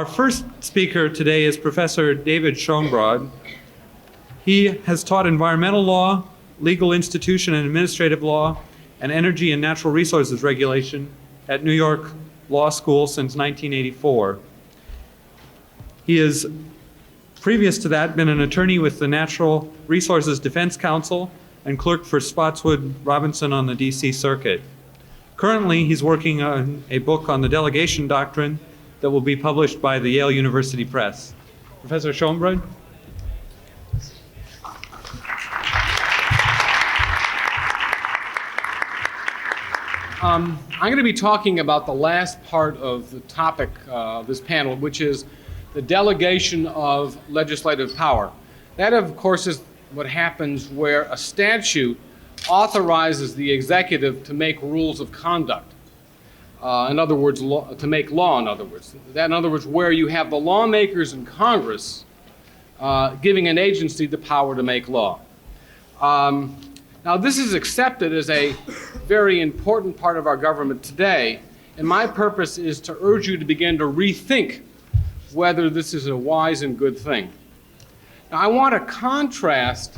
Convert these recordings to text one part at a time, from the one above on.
Our first speaker today is Professor David Schonbrod. He has taught environmental law, legal institution and administrative law, and energy and natural resources regulation at New York Law School since 1984. He has, previous to that, been an attorney with the Natural Resources Defense Council and clerked for Spotswood Robinson on the DC Circuit. Currently, he's working on a book on the delegation doctrine that will be published by the Yale University Press. Professor Schonbrod? I'm going to be talking about the last part of the topic of this panel, which is the delegation of legislative power. That, of course, is what happens where a statute authorizes the executive to make rules of conduct. In other words, to make law, in other words. In other words, where you have the lawmakers in Congress giving an agency the power to make law. Now, this is accepted as a very important part of our government today, and my purpose is to urge you to begin to rethink whether this is a wise and good thing. Now, I want to contrast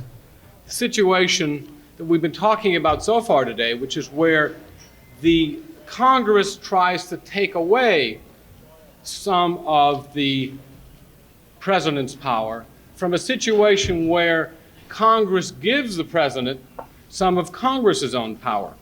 the situation that we've been talking about so far today, which is where the Congress tries to take away some of the president's power from a situation where Congress gives the president some of Congress's own power.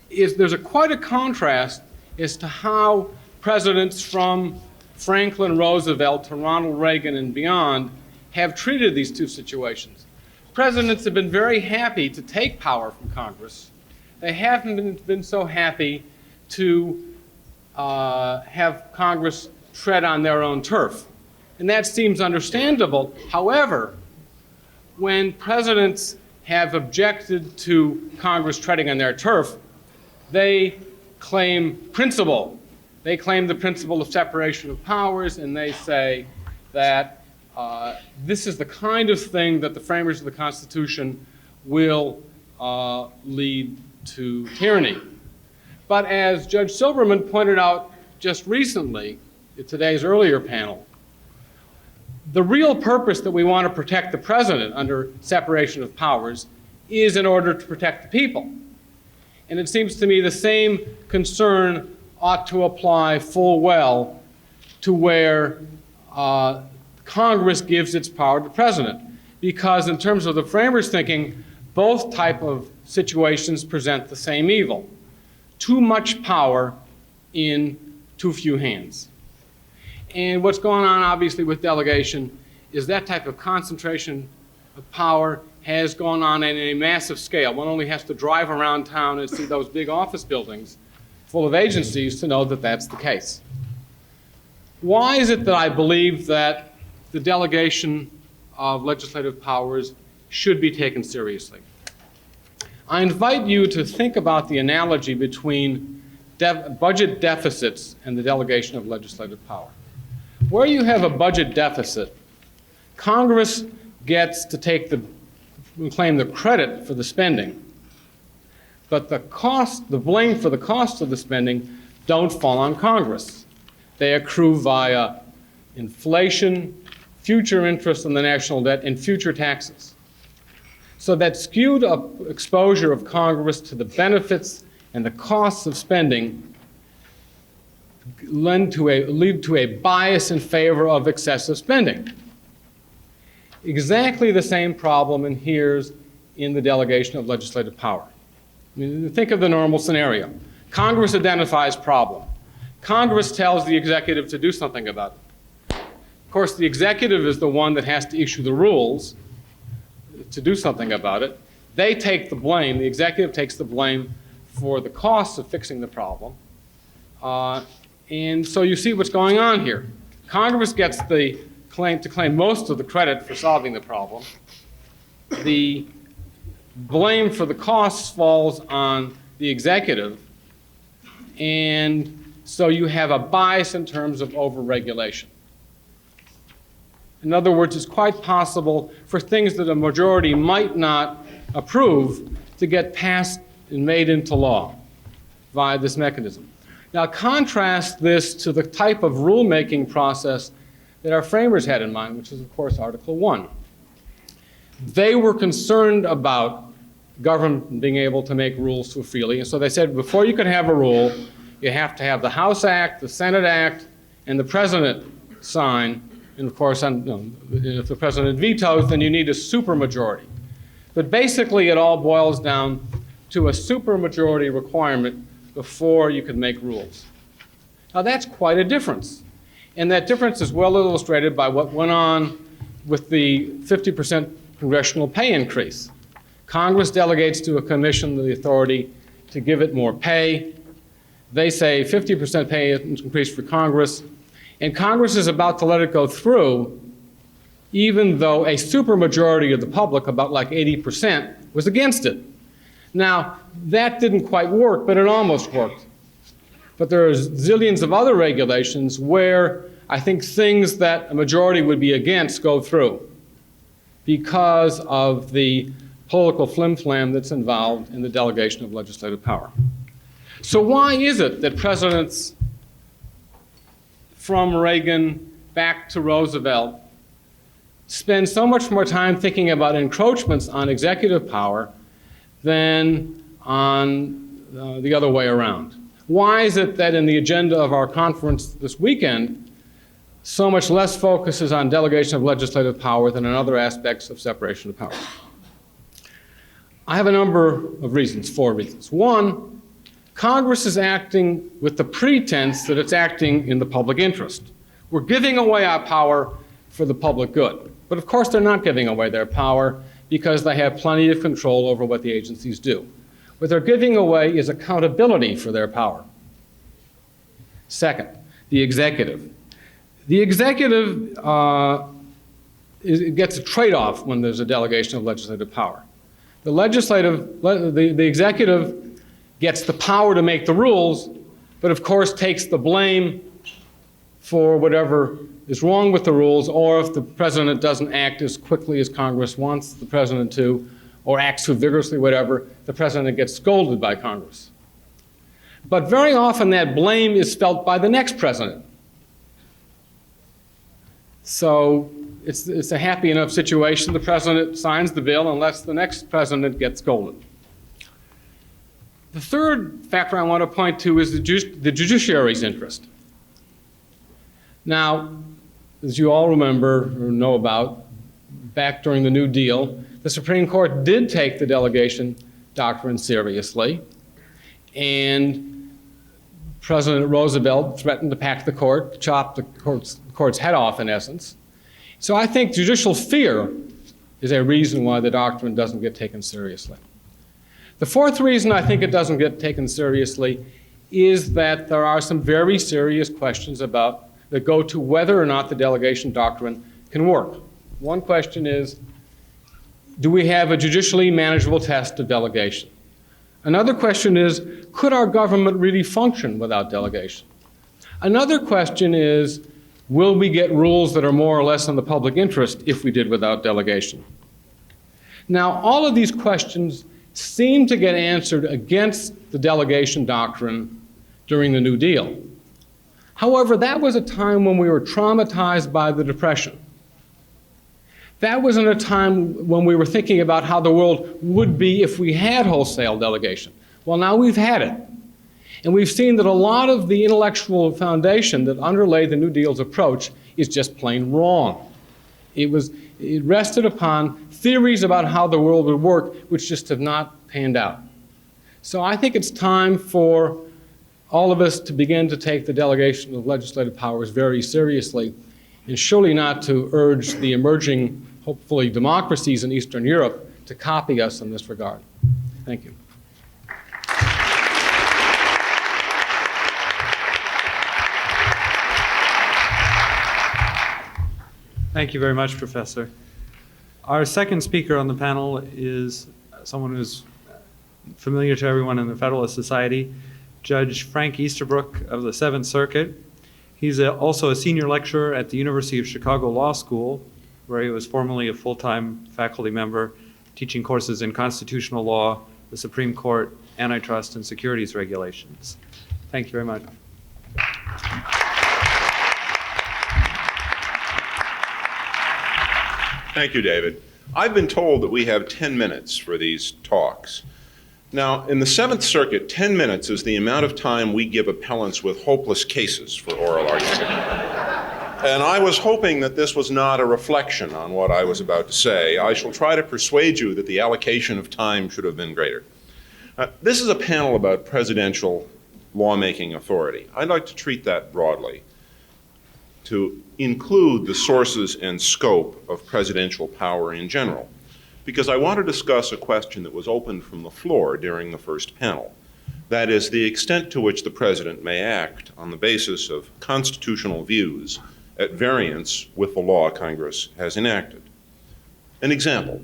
There's quite a contrast as to how presidents from Franklin Roosevelt to Ronald Reagan and beyond have treated these two situations. Presidents have been very happy to take power from Congress. They haven't been so happy to have Congress tread on their own turf. And that seems understandable. However, when presidents have objected to Congress treading on their turf, they claim principle. They claim the principle of separation of powers, and they say that this is the kind of thing that the framers of the Constitution will lead to tyranny. But as Judge Silberman pointed out just recently in today's earlier panel, the real purpose that we want to protect the president under separation of powers is in order to protect the people. And it seems to me the same concern ought to apply full well to where Congress gives its power to the president. Because in terms of the framers' thinking, both type of situations present the same evil. Too much power in too few hands. And what's going on, obviously, with delegation is that type of concentration of power has gone on at a massive scale. One only has to drive around town and see those big office buildings full of agencies to know that that's the case. Why is it that I believe that the delegation of legislative powers should be taken seriously? I invite you to think about the analogy between budget deficits and the delegation of legislative power. Where you have a budget deficit, Congress gets to claim the credit for the spending, but the blame for the cost of the spending don't fall on Congress. They accrue via inflation, future interest on the national debt, and future taxes. So that skewed exposure of Congress to the benefits and the costs of spending lead to a bias in favor of excessive spending. Exactly the same problem inheres in the delegation of legislative power. I mean, think of the normal scenario. Congress identifies problem. Congress tells the executive to do something about it. Of course, the executive is the one that has to issue the rules to do something about it. They take the blame. The executive takes the blame for the cost of fixing the problem. And so you see what's going on here. Congress gets to claim most of the credit for solving the problem. The blame for the costs falls on the executive. And so you have a bias in terms of overregulation. In other words, it's quite possible for things that a majority might not approve to get passed and made into law via this mechanism. Now contrast this to the type of rulemaking process that our framers had in mind, which is of course Article 1. They were concerned about government being able to make rules so freely, and so they said before you can have a rule, you have to have the House Act, the Senate Act, and the President sign, and of course if the President vetoes, then you need a supermajority. But basically it all boils down to a supermajority requirement before you can make rules. Now that's quite a difference. And that difference is well illustrated by what went on with the 50% congressional pay increase. Congress delegates to a commission the authority to give it more pay. They say 50% pay increase for Congress, and Congress is about to let it go through, even though a supermajority of the public, about like 80%, was against it. Now, that didn't quite work, but it almost worked. But there are zillions of other regulations where I think things that a majority would be against go through because of the political flim-flam that's involved in the delegation of legislative power. So why is it that presidents from Reagan back to Roosevelt spend so much more time thinking about encroachments on executive power than on the other way around? Why is it that in the agenda of our conference this weekend, so much less focus is on delegation of legislative power than on other aspects of separation of powers? I have a number of reasons, 4 reasons. One, Congress is acting with the pretense that it's acting in the public interest. We're giving away our power for the public good. But of course they're not giving away their power because they have plenty of control over what the agencies do. What they're giving away is accountability for their power. Second, the executive. The executive gets a trade-off when there's a delegation of legislative power. The executive gets the power to make the rules, but of course takes the blame for whatever is wrong with the rules, or if the president doesn't act as quickly as Congress wants the president to, or acts too vigorously, whatever, the president gets scolded by Congress. But very often that blame is felt by the next president. So it's a happy enough situation. The president signs the bill unless the next president gets scolded. The third factor I want to point to is the judiciary's interest. Now, as you all remember or know about, back during the New Deal, the Supreme Court did take the delegation doctrine seriously, and President Roosevelt threatened to pack the court, chop the court's head off in essence. So I think judicial fear is a reason why the doctrine doesn't get taken seriously. The fourth reason I think it doesn't get taken seriously is that there are some very serious questions that go to whether or not the delegation doctrine can work. One question is, do we have a judicially manageable test of delegation? Another question is, could our government really function without delegation? Another question is, will we get rules that are more or less in the public interest if we did without delegation? Now, all of these questions seem to get answered against the delegation doctrine during the New Deal. However, that was a time when we were traumatized by the Depression. That was in a time when we were thinking about how the world would be if we had wholesale delegation. Well, now we've had it. And we've seen that a lot of the intellectual foundation that underlay the New Deal's approach is just plain wrong. It rested upon theories about how the world would work, which just have not panned out. So I think it's time for all of us to begin to take the delegation of legislative powers very seriously, and surely not to urge the emerging, hopefully, democracies in Eastern Europe to copy us in this regard. Thank you. Thank you very much, Professor. Our second speaker on the panel is someone who's familiar to everyone in the Federalist Society, Judge Frank Easterbrook of the Seventh Circuit. He's also a senior lecturer at the University of Chicago Law School, where he was formerly a full-time faculty member teaching courses in constitutional law, the Supreme Court, antitrust, and securities regulations. Thank you very much. Thank you, David. I've been told that we have 10 minutes for these talks. Now, in the Seventh Circuit, 10 minutes is the amount of time we give appellants with hopeless cases for oral argument. And I was hoping that this was not a reflection on what I was about to say. I shall try to persuade you that the allocation of time should have been greater. This is a panel about presidential lawmaking authority. I'd like to treat that broadly, to include the sources and scope of presidential power in general, because I want to discuss a question that was opened from the floor during the first panel. That is, the extent to which the president may act on the basis of constitutional views at variance with the law Congress has enacted. An example,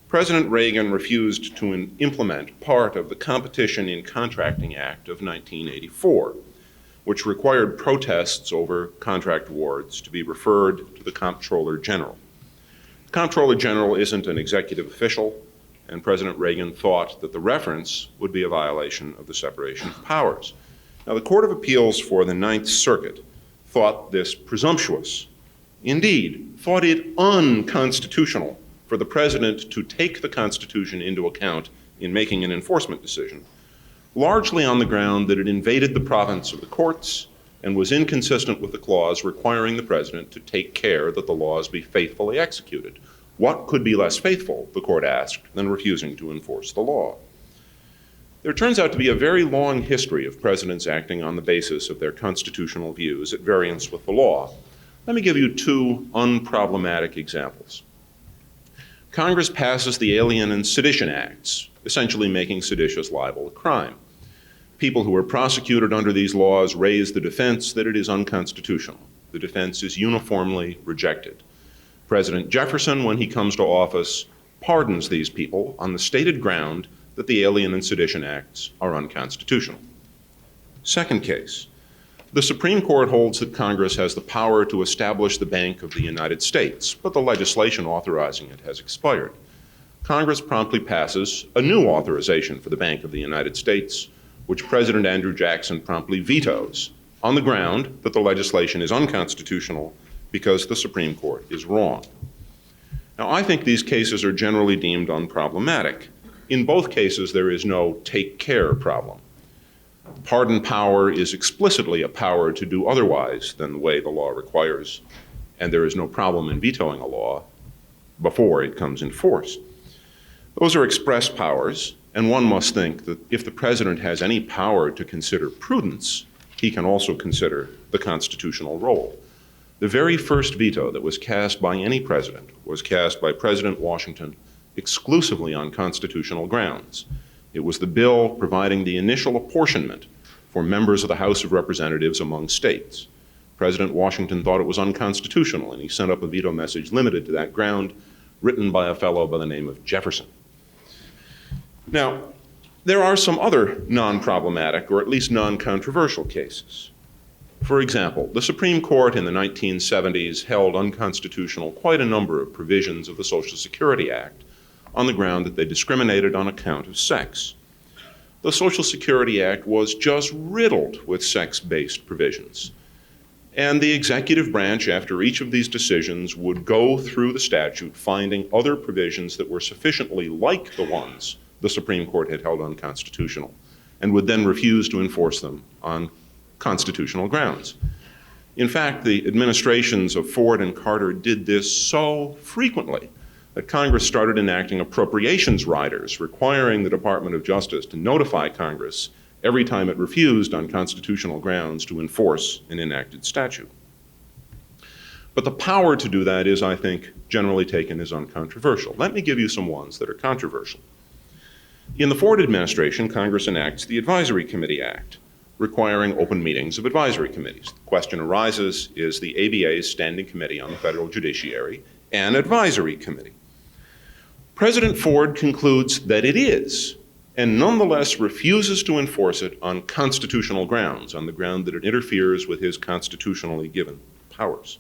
President Reagan refused to implement part of the Competition in Contracting Act of 1984, which required protests over contract awards to be referred to the Comptroller General. The Comptroller General isn't an executive official, and President Reagan thought that the reference would be a violation of the separation of powers. Now, the Court of Appeals for the Ninth Circuit thought this presumptuous, indeed, thought it unconstitutional for the president to take the Constitution into account in making an enforcement decision, largely on the ground that it invaded the province of the courts and was inconsistent with the clause requiring the president to take care that the laws be faithfully executed. What could be less faithful, the court asked, than refusing to enforce the law? There turns out to be a very long history of presidents acting on the basis of their constitutional views at variance with the law. Let me give you two unproblematic examples. Congress passes the Alien and Sedition Acts, essentially making seditious libel a crime. People who are prosecuted under these laws raise the defense that it is unconstitutional. The defense is uniformly rejected. President Jefferson, when he comes to office, pardons these people on the stated ground that the Alien and Sedition Acts are unconstitutional. Second case, the Supreme Court holds that Congress has the power to establish the Bank of the United States, but the legislation authorizing it has expired. Congress promptly passes a new authorization for the Bank of the United States, which President Andrew Jackson promptly vetoes on the ground that the legislation is unconstitutional because the Supreme Court is wrong. Now, I think these cases are generally deemed unproblematic. In both cases, there is no take care problem. Pardon power is explicitly a power to do otherwise than the way the law requires, and there is no problem in vetoing a law before it comes in force. Those are express powers, and one must think that if the president has any power to consider prudence, he can also consider the constitutional role. The very first veto that was cast by any president was cast by President Washington exclusively on constitutional grounds. It was the bill providing the initial apportionment for members of the House of Representatives among states. President Washington thought it was unconstitutional, and he sent up a veto message limited to that ground, written by a fellow by the name of Jefferson. Now, there are some other non-problematic, or at least non-controversial cases. For example, the Supreme Court in the 1970s held unconstitutional quite a number of provisions of the Social Security Act on the ground that they discriminated on account of sex. The Social Security Act was just riddled with sex-based provisions. And the executive branch, after each of these decisions, would go through the statute, finding other provisions that were sufficiently like the ones the Supreme Court had held unconstitutional, and would then refuse to enforce them on constitutional grounds. In fact, the administrations of Ford and Carter did this so frequently that Congress started enacting appropriations riders requiring the Department of Justice to notify Congress every time it refused on constitutional grounds to enforce an enacted statute. But the power to do that is, I think, generally taken as uncontroversial. Let me give you some ones that are controversial. In the Ford administration, Congress enacts the Advisory Committee Act, requiring open meetings of advisory committees. The question arises, is the ABA's Standing Committee on the Federal Judiciary an advisory committee? President Ford concludes that it is, and nonetheless refuses to enforce it on constitutional grounds, on the ground that it interferes with his constitutionally given powers.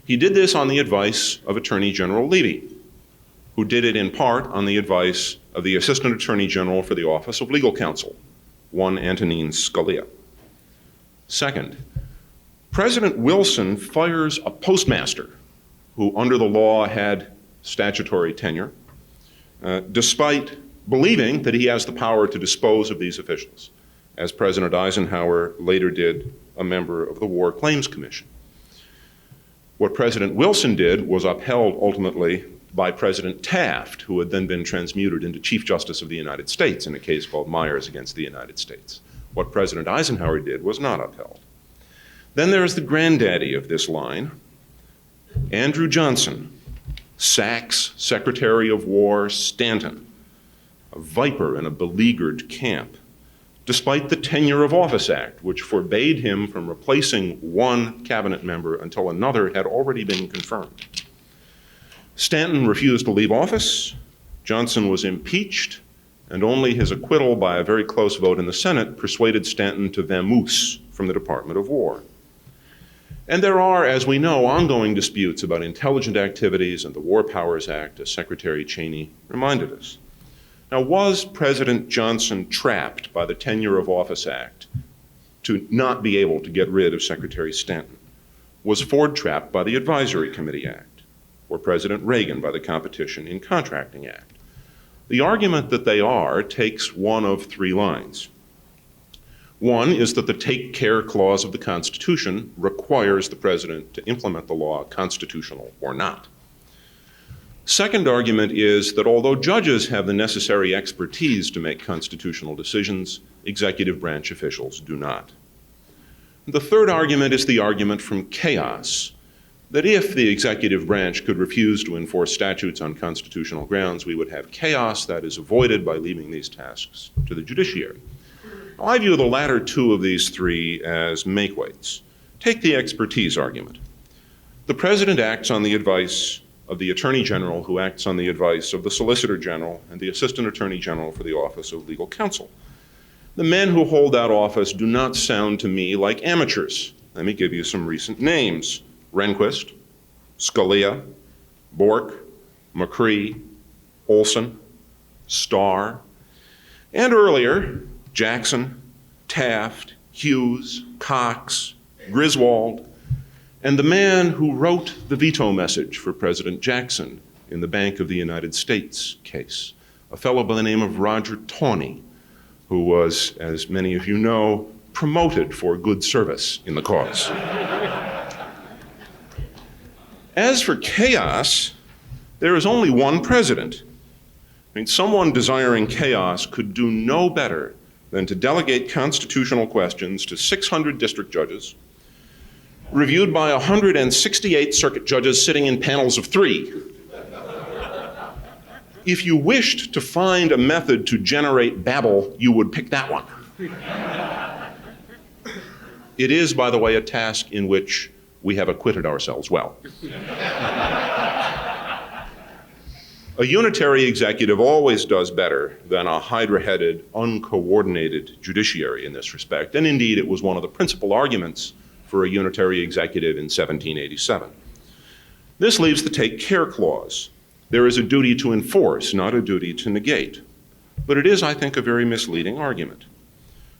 He did this on the advice of Attorney General Levy, who did it in part on the advice of the Assistant Attorney General for the Office of Legal Counsel, one Antonin Scalia. Second, President Wilson fires a postmaster who under the law had statutory tenure, despite believing that he has the power to dispose of these officials, as President Eisenhower later did a member of the War Claims Commission. What President Wilson did was upheld ultimately by President Taft, who had then been transmuted into Chief Justice of the United States in a case called Myers against the United States. What President Eisenhower did was not upheld. Then there is the granddaddy of this line, Andrew Johnson, Sachs Secretary of War Stanton, a viper in a beleaguered camp, despite the Tenure of Office Act, which forbade him from replacing one cabinet member until another had already been confirmed. Stanton refused to leave office, Johnson was impeached, and only his acquittal by a very close vote in the Senate persuaded Stanton to vamoose from the Department of War. And there are, as we know, ongoing disputes about intelligent activities and the War Powers Act, as Secretary Cheney reminded us. Now, was President Johnson trapped by the Tenure of Office Act to not be able to get rid of Secretary Stanton? Was Ford trapped by the Advisory Committee Act, or President Reagan by the Competition in Contracting Act? The argument that they are takes one of three lines. One is that the Take Care Clause of the Constitution requires the President to implement the law, constitutional or not. Second argument is that although judges have the necessary expertise to make constitutional decisions, executive branch officials do not. The third argument is the argument from chaos, that if the executive branch could refuse to enforce statutes on constitutional grounds, we would have chaos that is avoided by leaving these tasks to the judiciary. Now, I view the latter two of these three as make-weights. Take the expertise argument. The President acts on the advice of the Attorney General, who acts on the advice of the Solicitor General and the Assistant Attorney General for the Office of Legal Counsel. The men who hold that office do not sound to me like amateurs. Let me give you some recent names. Rehnquist, Scalia, Bork, McCree, Olson, Starr, and earlier, Jackson, Taft, Hughes, Cox, Griswold, and the man who wrote the veto message for President Jackson in the Bank of the United States case, a fellow by the name of Roger Taney, who was, as many of you know, promoted for good service in the cause. As for chaos, there is only one president. I mean, someone desiring chaos could do no better than to delegate constitutional questions to 600 district judges, reviewed by 168 circuit judges sitting in panels of 3. If you wished to find a method to generate babble, you would pick that one. It is, by the way, a task in which we have acquitted ourselves well. A unitary executive always does better than a hydra-headed, uncoordinated judiciary in this respect, and indeed it was one of the principal arguments for a unitary executive in 1787. This leaves the Take Care Clause. There is a duty to enforce, not a duty to negate. But it is, I think, a very misleading argument.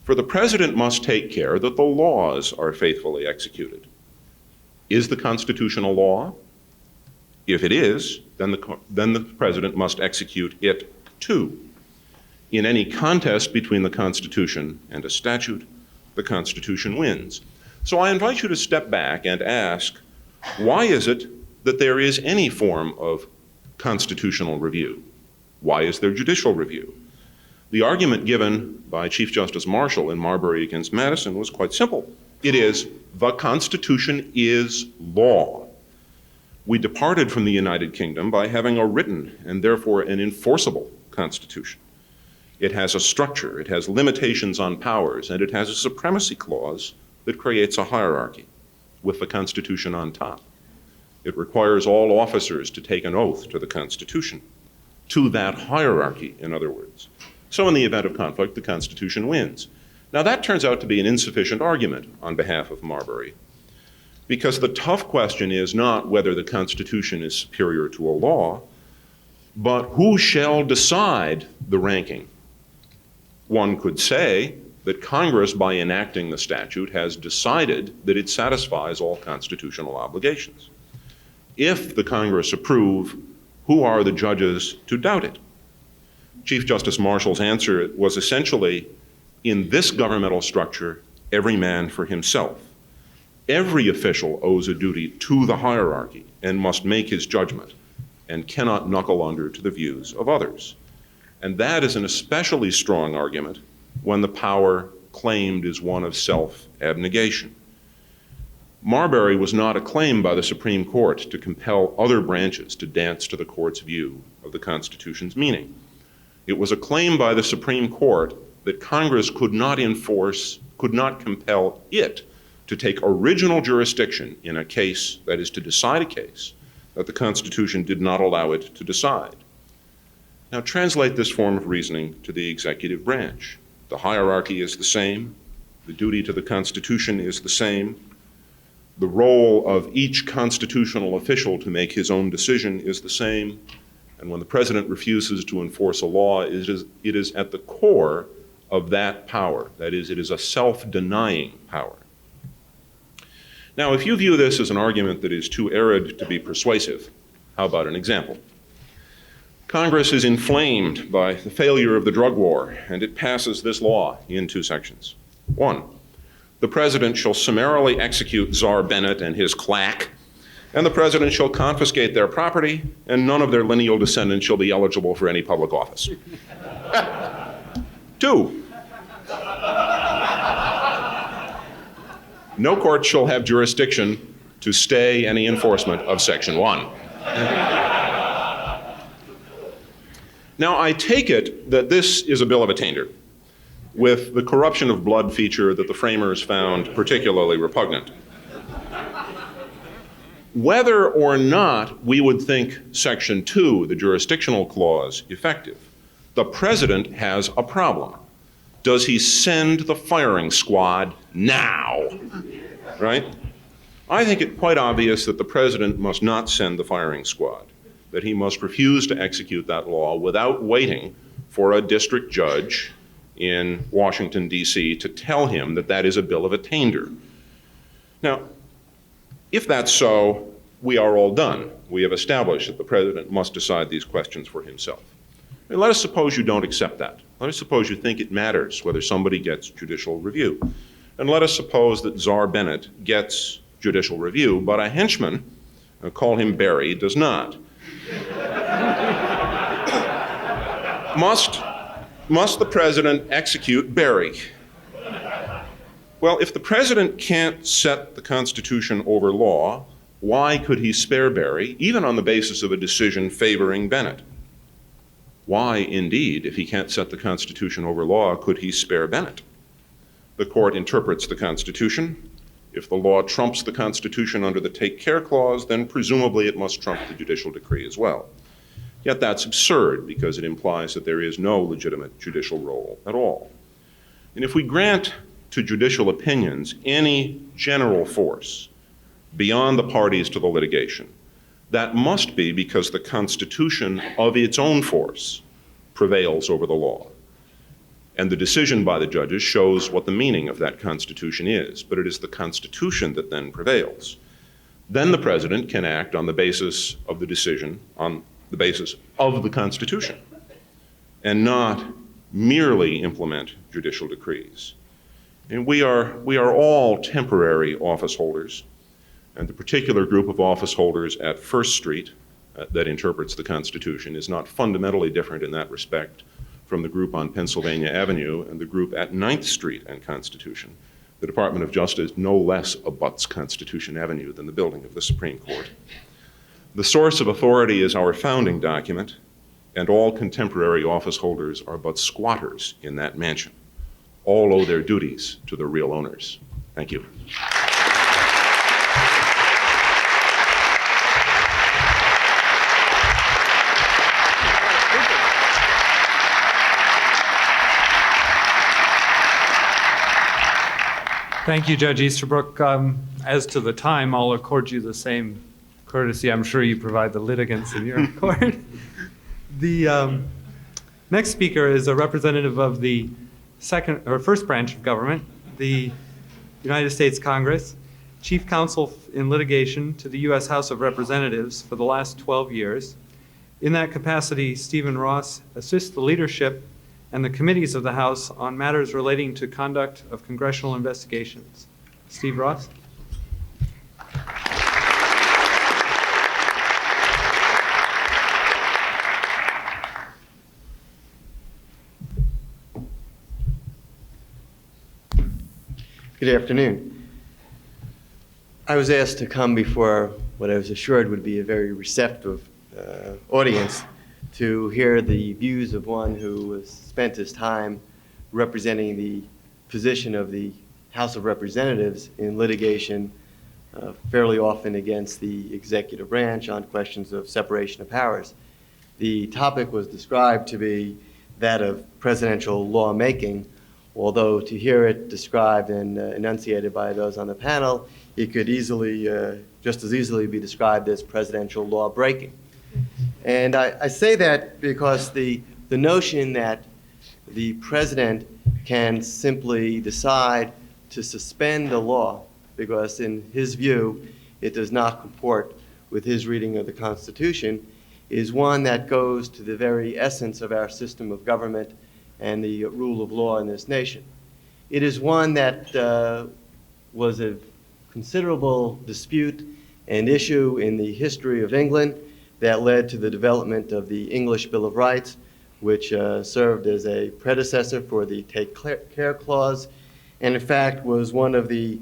For the President must take care that the laws are faithfully executed. Is the Constitution a law? If it is, then the President must execute it too. In any contest between the Constitution and a statute, the Constitution wins. So I invite you to step back and ask, why is it that there is any form of constitutional review? Why is there judicial review? The argument given by Chief Justice Marshall in Marbury against Madison was quite simple. It is, the Constitution is law. We departed from the United Kingdom by having a written and therefore an enforceable Constitution. It has a structure, it has limitations on powers, and it has a supremacy clause that creates a hierarchy with the Constitution on top. It requires all officers to take an oath to the Constitution, to that hierarchy, in other words. So in the event of conflict, the Constitution wins. Now that turns out to be an insufficient argument on behalf of Marbury, because the tough question is not whether the Constitution is superior to a law, but who shall decide the ranking. One could say that Congress, by enacting the statute, has decided that it satisfies all constitutional obligations. If the Congress approve Who are the judges to doubt it? Chief Justice Marshall's answer was essentially, in this governmental structure, every man for himself. Every official owes a duty to the hierarchy and must make his judgment and cannot knuckle under to the views of others. And that is an especially strong argument when the power claimed is one of self-abnegation. Marbury was not acclaimed by the Supreme Court to compel other branches to dance to the court's view of the Constitution's meaning. It was acclaimed by the Supreme Court that Congress could not compel it to take original jurisdiction in a case, that is, to decide a case that the Constitution did not allow it to decide. Now translate this form of reasoning to the executive branch. The hierarchy is the same. The duty to the Constitution is the same. The role of each constitutional official to make his own decision is the same. And when the president refuses to enforce a law, it is at the core of that power. That is, it is a self-denying power. Now, if you view this as an argument that is too arid to be persuasive, how about an example? Congress is inflamed by the failure of the drug war, and it passes this law in 2 sections. 1, the president shall summarily execute Czar Bennett and his claque, and the president shall confiscate their property, and none of their lineal descendants shall be eligible for any public office. 2, no court shall have jurisdiction to stay any enforcement of Section 1. Now, I take it that this is a bill of attainder, with the corruption of blood feature that the framers found particularly repugnant. Whether or not we would think Section 2, the jurisdictional clause, effective, the president has a problem. Does he send the firing squad now? Right? I think it quite obvious that the president must not send the firing squad, that he must refuse to execute that law without waiting for a district judge in Washington, D.C. to tell him that that is a bill of attainder. Now, if that's so, we are all done. We have established that the president must decide these questions for himself. And let us suppose you don't accept that. Let us suppose you think it matters whether somebody gets judicial review. And let us suppose that Czar Bennett gets judicial review, but a henchman, call him Barry, does not. Must the president execute Barry? Well, if the president can't set the Constitution over law, why could he spare Barry, even on the basis of a decision favoring Bennett? Why, indeed, if he can't set the Constitution over law, could he spare Bennett? The court interprets the Constitution. If the law trumps the Constitution under the Take Care Clause, then presumably it must trump the judicial decree as well. Yet that's absurd because it implies that there is no legitimate judicial role at all. And if we grant to judicial opinions any general force beyond the parties to the litigation, that must be because the Constitution of its own force prevails over the law. And the decision by the judges shows what the meaning of that Constitution is, but it is the Constitution that then prevails. Then the president can act on the basis of the decision, on the basis of the Constitution, and not merely implement judicial decrees. And we are all temporary office holders, and the particular group of office holders at First Street that interprets the Constitution is not fundamentally different in that respect from the group on Pennsylvania Avenue and the group at 9th Street and Constitution. The Department of Justice no less abuts Constitution Avenue than the building of the Supreme Court. The source of authority is our founding document, and all contemporary office holders are but squatters in that mansion. All owe their duties to the real owners. Thank you. Thank you, Judge Easterbrook. As to the time, I'll accord you the same courtesy I'm sure you provide the litigants in your court. The next speaker is a representative of the first branch of government, the United States Congress, chief counsel in litigation to the U.S. House of Representatives for the last 12 years, In that capacity, Stephen Ross assists the leadership and the committees of the House on matters relating to conduct of congressional investigations. Steve Ross. Good afternoon. I was asked to come before what I was assured would be a very receptive audience to hear the views of one who has spent his time representing the position of the House of Representatives in litigation fairly often against the executive branch on questions of separation of powers. The topic was described to be that of presidential lawmaking, although to hear it described and enunciated by those on the panel, it could easily, just as easily be described as presidential law breaking. And I say that because the notion that the president can simply decide to suspend a law because in his view it does not comport with his reading of the Constitution is one that goes to the very essence of our system of government and the rule of law in this nation. It is one that was of considerable dispute and issue in the history of England that led to the development of the English Bill of Rights, which served as a predecessor for the Take Care Clause, and in fact was one of the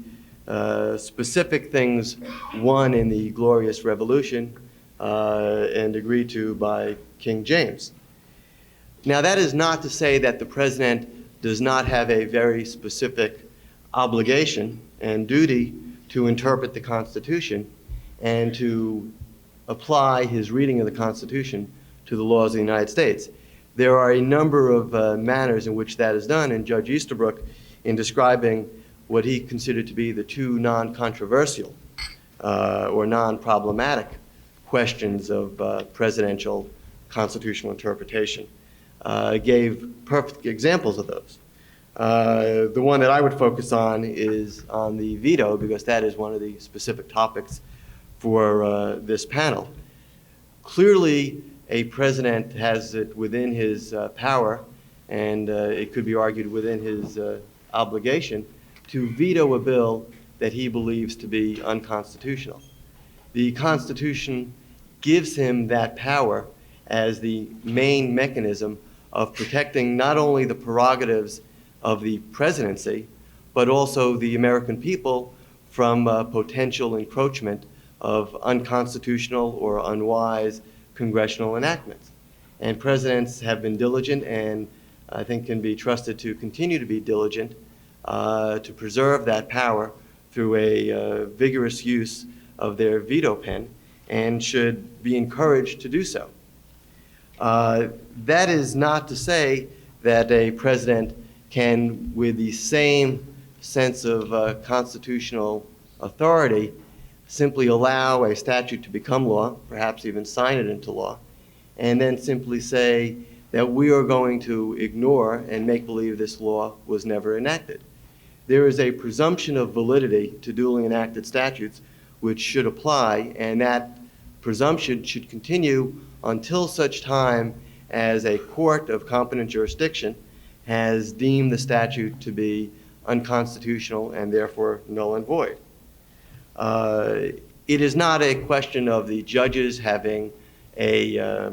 specific things won in the Glorious Revolution and agreed to by King James. Now, that is not to say that the president does not have a very specific obligation and duty to interpret the Constitution and to apply his reading of the Constitution to the laws of the United States. There are a number of manners in which that is done, and Judge Easterbrook, in describing what he considered to be the two non-controversial or non-problematic questions of presidential constitutional interpretation, gave perfect examples of those. The one that I would focus on is on the veto, because that is one of the specific topics for this panel. Clearly, a president has it within his power, and it could be argued within his obligation, to veto a bill that he believes to be unconstitutional. The Constitution gives him that power as the main mechanism of protecting not only the prerogatives of the presidency, but also the American people from potential encroachment of unconstitutional or unwise congressional enactments. And presidents have been diligent and I think can be trusted to continue to be diligent to preserve that power through a vigorous use of their veto pen and should be encouraged to do so. That is not to say that a president can, with the same sense of constitutional authority, simply allow a statute to become law, perhaps even sign it into law, and then simply say that we are going to ignore and make believe this law was never enacted. There is a presumption of validity to duly enacted statutes which should apply, and that presumption should continue until such time as a court of competent jurisdiction has deemed the statute to be unconstitutional and therefore null and void. It is not a question of the judges having a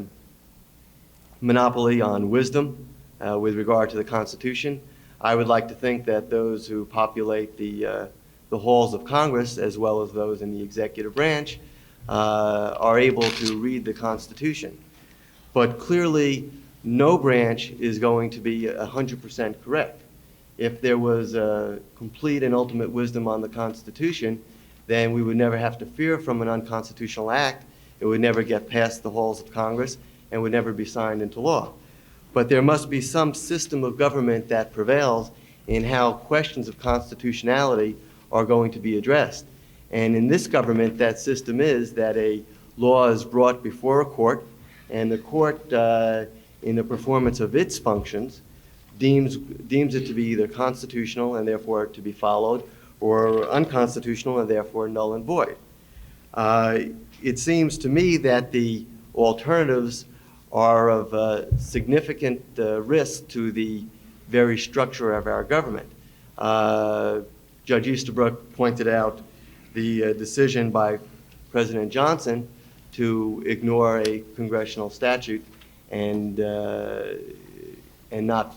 monopoly on wisdom with regard to the Constitution. I would like to think that those who populate the halls of Congress, as well as those in the executive branch, are able to read the Constitution. But clearly, no branch is going to be 100% correct. If there was complete and ultimate wisdom on the Constitution, then we would never have to fear from an unconstitutional act. It would never get past the halls of Congress and would never be signed into law. But there must be some system of government that prevails in how questions of constitutionality are going to be addressed. And in this government, that system is that a law is brought before a court, and the court, in the performance of its functions, deems it to be either constitutional and therefore to be followed, or unconstitutional and therefore null and void. It seems to me that the alternatives are of significant risk to the very structure of our government. Judge Easterbrook pointed out the decision by President Johnson to ignore a congressional statute and not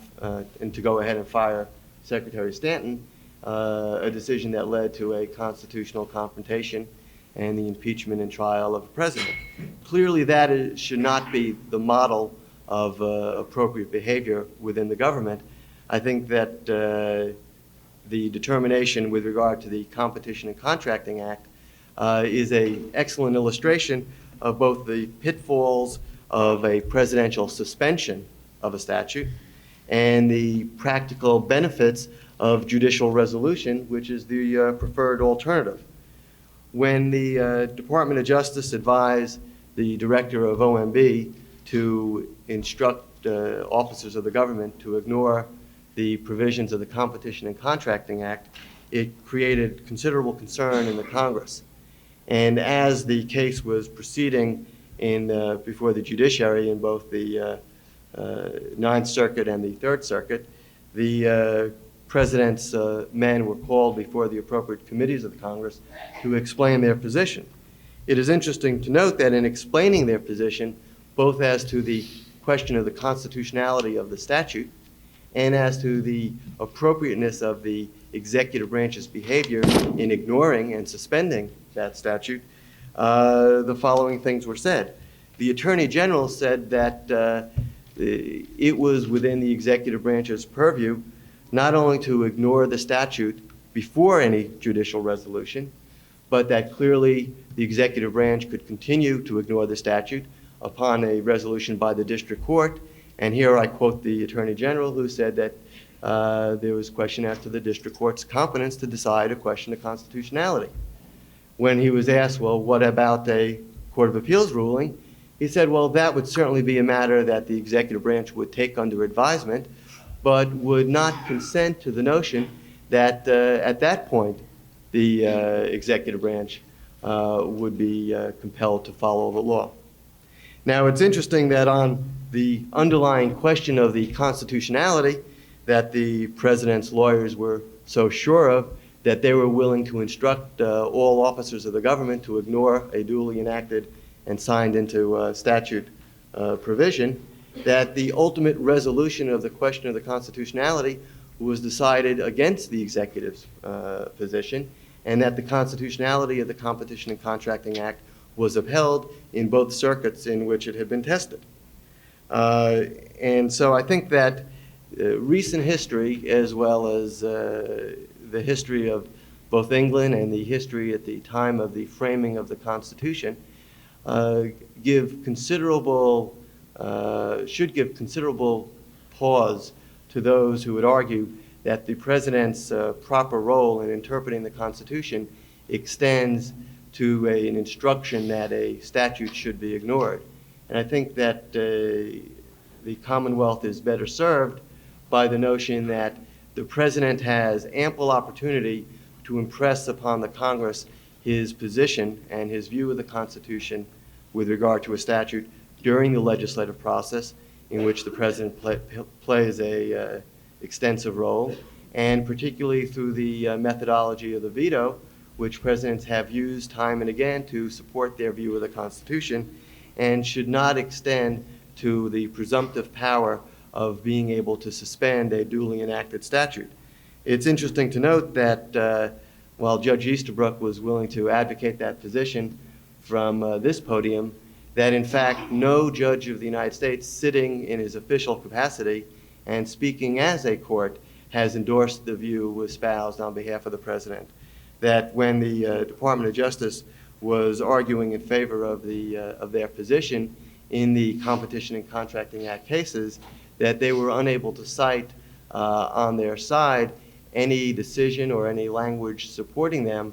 and to go ahead and fire Secretary Stanton, a decision that led to a constitutional confrontation and the impeachment and trial of the president. Clearly, that should not be the model of appropriate behavior within the government. I think that the determination with regard to the Competition and Contracting Act is an excellent illustration of both the pitfalls of a presidential suspension of a statute and the practical benefits of judicial resolution, which is the preferred alternative. When the Department of Justice advised the director of OMB to instruct officers of the government to ignore the provisions of the Competition and Contracting Act, it created considerable concern in the Congress. And as the case was proceeding before the Judiciary in both the Ninth Circuit and the Third Circuit, the President's men were called before the appropriate committees of the Congress to explain their position. It is interesting to note that in explaining their position, both as to the question of the constitutionality of the statute and as to the appropriateness of the executive branch's behavior in ignoring and suspending that statute, the following things were said. The Attorney General said that it was within the executive branch's purview not only to ignore the statute before any judicial resolution, but that clearly the executive branch could continue to ignore the statute upon a resolution by the district court. And here I quote the Attorney General, who said that there was question as to the district court's competence to decide a question of constitutionality. When he was asked, well, what about a Court of Appeals ruling? He said, well, that would certainly be a matter that the executive branch would take under advisement, but would not consent to the notion that at that point the executive branch would be compelled to follow the law. Now, it's interesting that on the underlying question of the constitutionality that the president's lawyers were so sure of that they were willing to instruct all officers of the government to ignore a duly enacted and signed into statute provision, that the ultimate resolution of the question of the constitutionality was decided against the executive's position, and that the constitutionality of the Competition and Contracting Act was upheld in both circuits in which it had been tested. And so I think that recent history, as well as the history of both England and the history at the time of the framing of the Constitution, should give considerable pause to those who would argue that the president's proper role in interpreting the Constitution extends to an instruction that a statute should be ignored. And I think that the Commonwealth is better served by the notion that the president has ample opportunity to impress upon the Congress his position and his view of the Constitution with regard to a statute during the legislative process, in which the president plays a extensive role, and particularly through the methodology of the veto, which presidents have used time and again to support their view of the Constitution, and should not extend to the presumptive power of being able to suspend a duly enacted statute. It's interesting to note that while Judge Easterbrook was willing to advocate that position from this podium, that in fact no judge of the United States sitting in his official capacity and speaking as a court has endorsed the view espoused on behalf of the president. That when the Department of Justice was arguing in favor of their position in the Competition and Contracting Act cases, that they were unable to cite on their side any decision or any language supporting them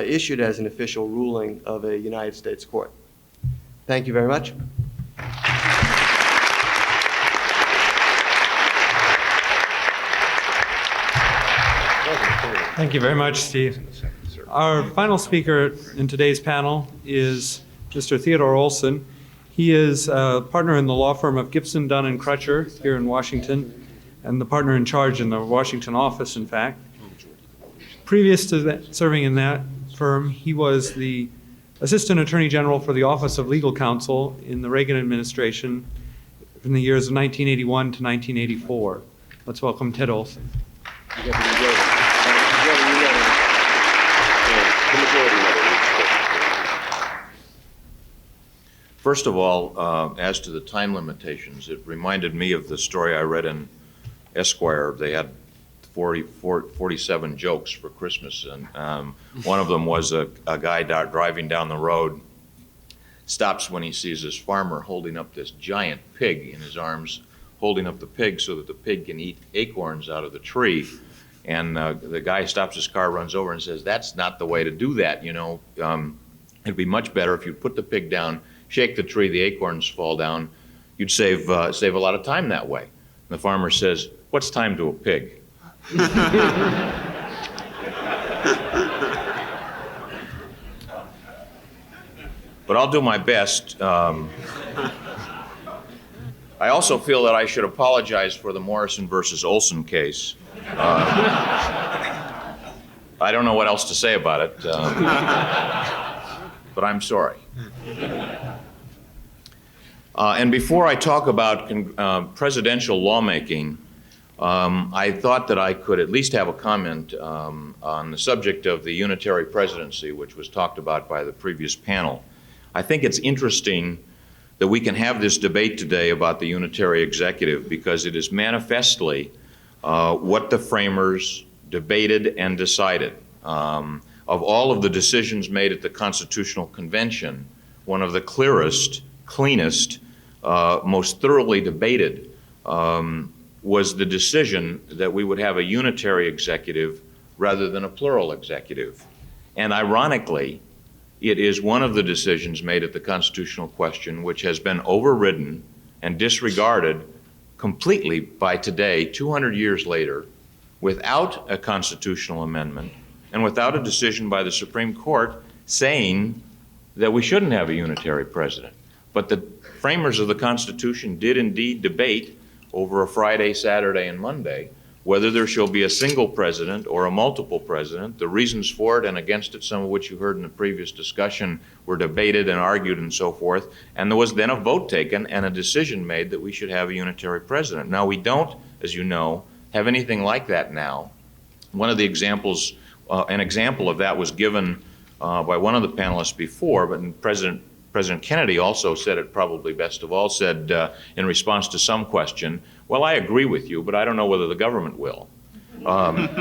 issued as an official ruling of a United States court. Thank you very much. Thank you very much, Steve. Our final speaker in today's panel is Mr. Theodore Olson. He is a partner in the law firm of Gibson, Dunn, and Crutcher here in Washington, and the partner in charge in the Washington office, in fact. Previous to that, serving in that firm, he was the Assistant Attorney General for the Office of Legal Counsel in the Reagan administration from the years of 1981 to 1984. Let's welcome Ted Olson. First of all, as to the time limitations, it reminded me of the story I read in Esquire. They had 47 jokes for Christmas, and one of them was a guy driving down the road, stops when he sees his farmer holding up this giant pig in his arms, holding up the pig so that the pig can eat acorns out of the tree. And the guy stops his car, runs over and says, "That's not the way to do that, you know. It'd be much better if you put the pig down, shake the tree, the acorns fall down. You'd save a lot of time that way." And the farmer says, "What's time to a pig?" But I'll do my best. I also feel that I should apologize for the Morrison versus Olson case. I don't know what else to say about it, but I'm sorry. And before I talk about presidential lawmaking, I thought that I could at least have a comment on the subject of the unitary presidency, which was talked about by the previous panel. I think it's interesting that we can have this debate today about the unitary executive because it is manifestly what the framers debated and decided. Of all of the decisions made at the Constitutional Convention, one of the clearest, cleanest, most thoroughly debated was the decision that we would have a unitary executive rather than a plural executive. And ironically, it is one of the decisions made at the constitutional question which has been overridden and disregarded completely by today, 200 years later, without a constitutional amendment and without a decision by the Supreme Court saying that we shouldn't have a unitary president. But the framers of the Constitution did indeed debate over a Friday, Saturday, and Monday whether there shall be a single president or a multiple president. The reasons for it and against it, some of which you heard in the previous discussion, were debated and argued and so forth. And there was then a vote taken and a decision made that we should have a unitary president. Now, we don't, as you know, have anything like that now. One of the examples, an example of that was given by one of the panelists before, but President Kennedy also said it probably best of all, said in response to some question, "Well, I agree with you, but I don't know whether the government will." And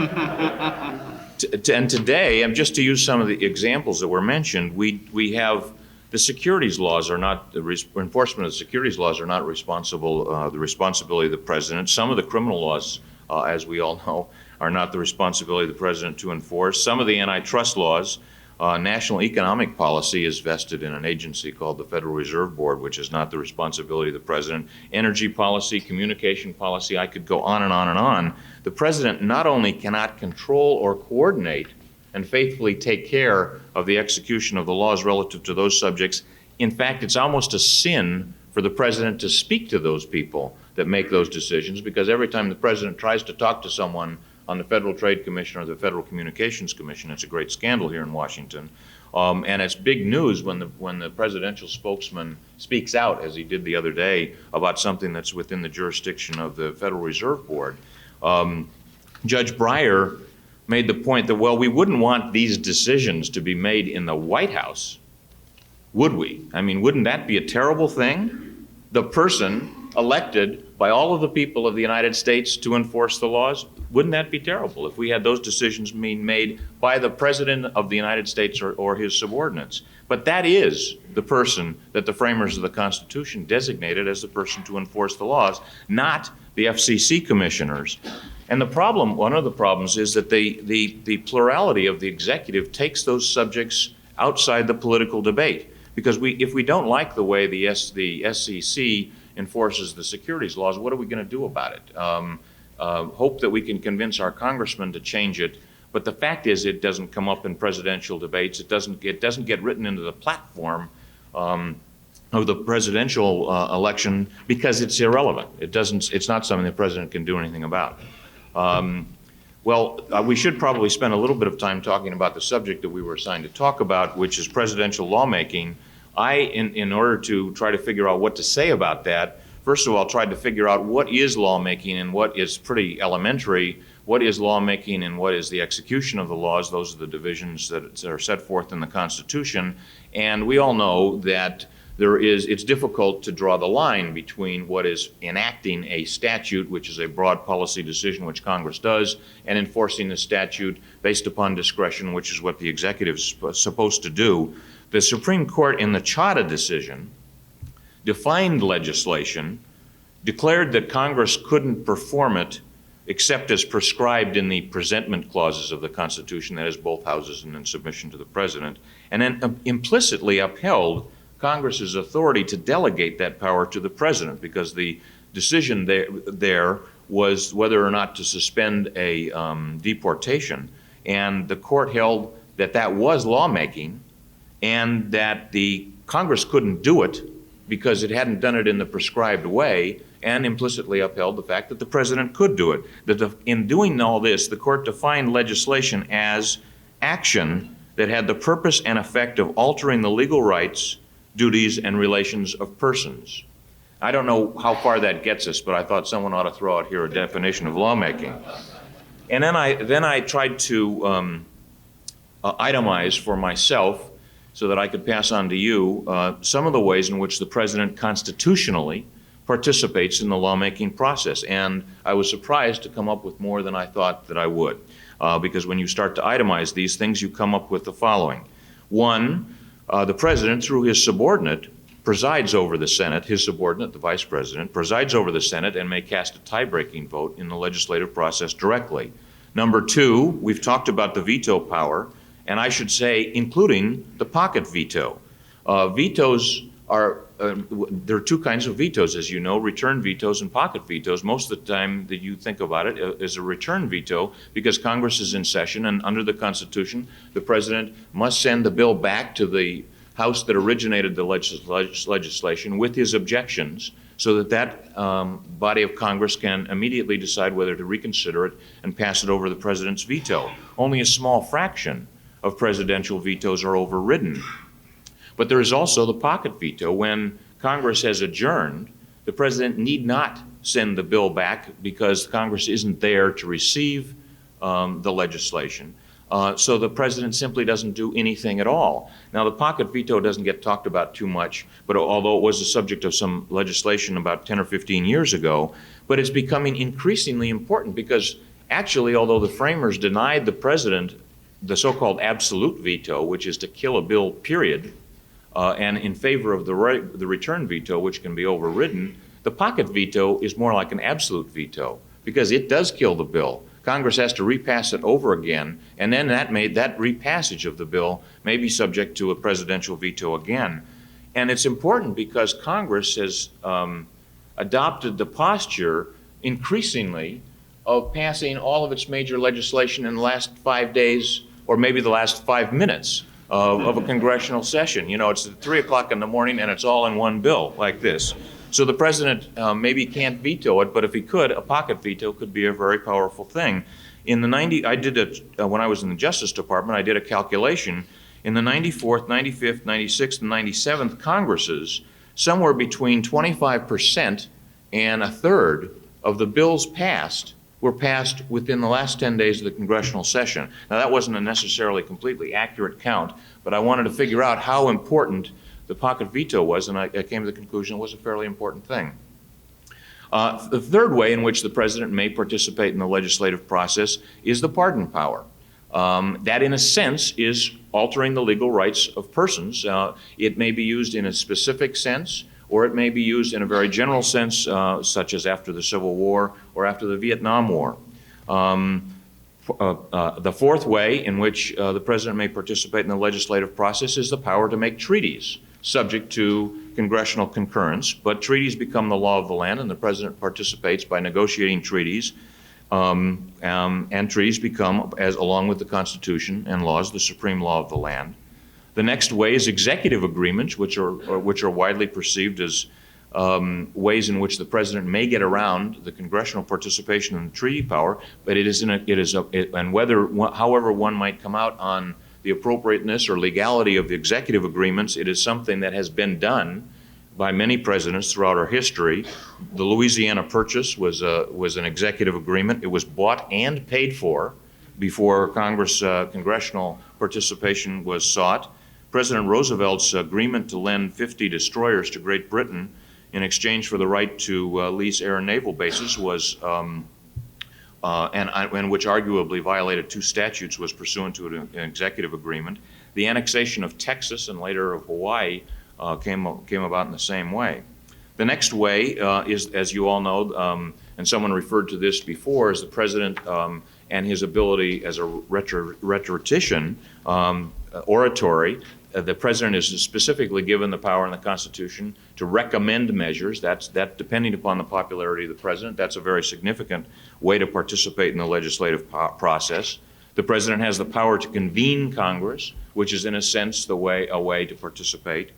today, and just to use some of the examples that were mentioned, we have the securities laws are not, the enforcement of the securities laws are not responsible, the responsibility of the president. Some of the criminal laws, as we all know, are not the responsibility of the president to enforce. Some of the antitrust laws, national economic policy is vested in an agency called the Federal Reserve Board, which is not the responsibility of the president. Energy policy, communication policy, I could go on and on and on. The president not only cannot control or coordinate and faithfully take care of the execution of the laws relative to those subjects, in fact, it's almost a sin for the president to speak to those people that make those decisions, because every time the president tries to talk to someone on the Federal Trade Commission or the Federal Communications Commission, it's a great scandal here in Washington, and it's big news when the presidential spokesman speaks out, as he did the other day, about something that's within the jurisdiction of the Federal Reserve Board. Judge Breyer made the point that, well, we wouldn't want these decisions to be made in the White House, would we? I mean, wouldn't that be a terrible thing? The person elected by all of the people of the United States to enforce the laws, wouldn't that be terrible if we had those decisions being made by the President of the United States or his subordinates? But that is the person that the framers of the Constitution designated as the person to enforce the laws, not the FCC commissioners. And the problem, one of the problems, is that the plurality of the executive takes those subjects outside the political debate. Because if we don't like the way the SEC enforces the securities laws, what are we going to do about it? Hope that we can convince our congressmen to change it, but the fact is it doesn't come up in presidential debates. It doesn't get written into the platform of the presidential election because it's irrelevant. It's not something the president can do anything about. We should probably spend a little bit of time talking about the subject that we were assigned to talk about, which is presidential lawmaking. In order to try to figure out what to say about that, first of all, tried to figure out what is lawmaking and what is pretty elementary. What is lawmaking and what is the execution of the laws? Those are the divisions that are set forth in the Constitution. And we all know that it's difficult to draw the line between what is enacting a statute, which is a broad policy decision which Congress does, and enforcing the statute based upon discretion, which is what the executive is supposed to do. The Supreme Court in the Chadha decision defined legislation, declared that Congress couldn't perform it except as prescribed in the presentment clauses of the Constitution, that is, both houses and in submission to the president, and then implicitly upheld Congress's authority to delegate that power to the president, because the decision there was whether or not to suspend a deportation, and the court held that that was lawmaking, and that the Congress couldn't do it because it hadn't done it in the prescribed way, and implicitly upheld the fact that the president could do it. In doing all this, the court defined legislation as action that had the purpose and effect of altering the legal rights, duties, and relations of persons. I don't know how far that gets us, but I thought someone ought to throw out here a definition of lawmaking. And then I tried to itemize for myself, so that I could pass on to you some of the ways in which the president constitutionally participates in the lawmaking process. And I was surprised to come up with more than I thought that I would, because when you start to itemize these things, you come up with the following. One, the president, through his subordinate, presides over the Senate. His subordinate, the vice president, presides over the Senate and may cast a tie-breaking vote in the legislative process directly. Number two, we've talked about the veto power, and I should say, including the pocket veto. Vetoes are, there are two kinds of vetoes, as you know, return vetoes and pocket vetoes. Most of the time that you think about it is a return veto, because Congress is in session, and under the Constitution, the president must send the bill back to the House that originated the legislation with his objections, so that body of Congress can immediately decide whether to reconsider it and pass it over the president's veto. Only a small fraction of presidential vetoes are overridden. But there is also the pocket veto. When Congress has adjourned, the president need not send the bill back because Congress isn't there to receive the legislation. So the president simply doesn't do anything at all. Now, the pocket veto doesn't get talked about too much, but although it was the subject of some legislation about 10 or 15 years ago, but it's becoming increasingly important, because actually, although the framers denied the president the so-called absolute veto, which is to kill a bill, period, and in favor of the return veto, which can be overridden, the pocket veto is more like an absolute veto, because it does kill the bill. Congress has to repass it over again, and then that repassage of the bill may be subject to a presidential veto again. And it's important because Congress has adopted the posture increasingly of passing all of its major legislation in the last 5 days, or maybe the last 5 minutes of a congressional session. You know, it's at 3 o'clock in the morning and it's all in one bill like this. So the president maybe can't veto it, but if he could, a pocket veto could be a very powerful thing. In the when I was in the Justice Department, I did a calculation. In the 94th, 95th, 96th, and 97th Congresses, somewhere between 25% and a third of the bills passed were passed within the last 10 days of the congressional session. Now, that wasn't a necessarily completely accurate count, but I wanted to figure out how important the pocket veto was, and I came to the conclusion it was a fairly important thing. The third way in which the president may participate in the legislative process is the pardon power. That, in a sense, is altering the legal rights of persons. It may be used in a specific sense, or it may be used in a very general sense, such as after the Civil War or after the Vietnam War. The fourth way in which the president may participate in the legislative process is the power to make treaties, subject to congressional concurrence. But treaties become the law of the land, and the president participates by negotiating treaties. And treaties become, along with the Constitution and laws, the supreme law of the land. The next way is executive agreements, which are widely perceived as ways in which the president may get around the congressional participation in the treaty power, but however one might come out on the appropriateness or legality of the executive agreements, it is something that has been done by many presidents throughout our history. The Louisiana Purchase was an executive agreement. It was bought and paid for before congressional participation was sought. President Roosevelt's agreement to lend 50 destroyers to Great Britain in exchange for the right to lease air and naval bases was, and which arguably violated 2 statutes, was pursuant to an executive agreement. The annexation of Texas and later of Hawaii came about in the same way. The next way is, as you all know, and someone referred to this before, is the president and his ability as a rhetorician, oratory. The president is specifically given the power in the Constitution to recommend measures. That depending upon the popularity of the president, that's a very significant way to participate in the legislative process. The president has the power to convene Congress, which is in a sense a way to participate.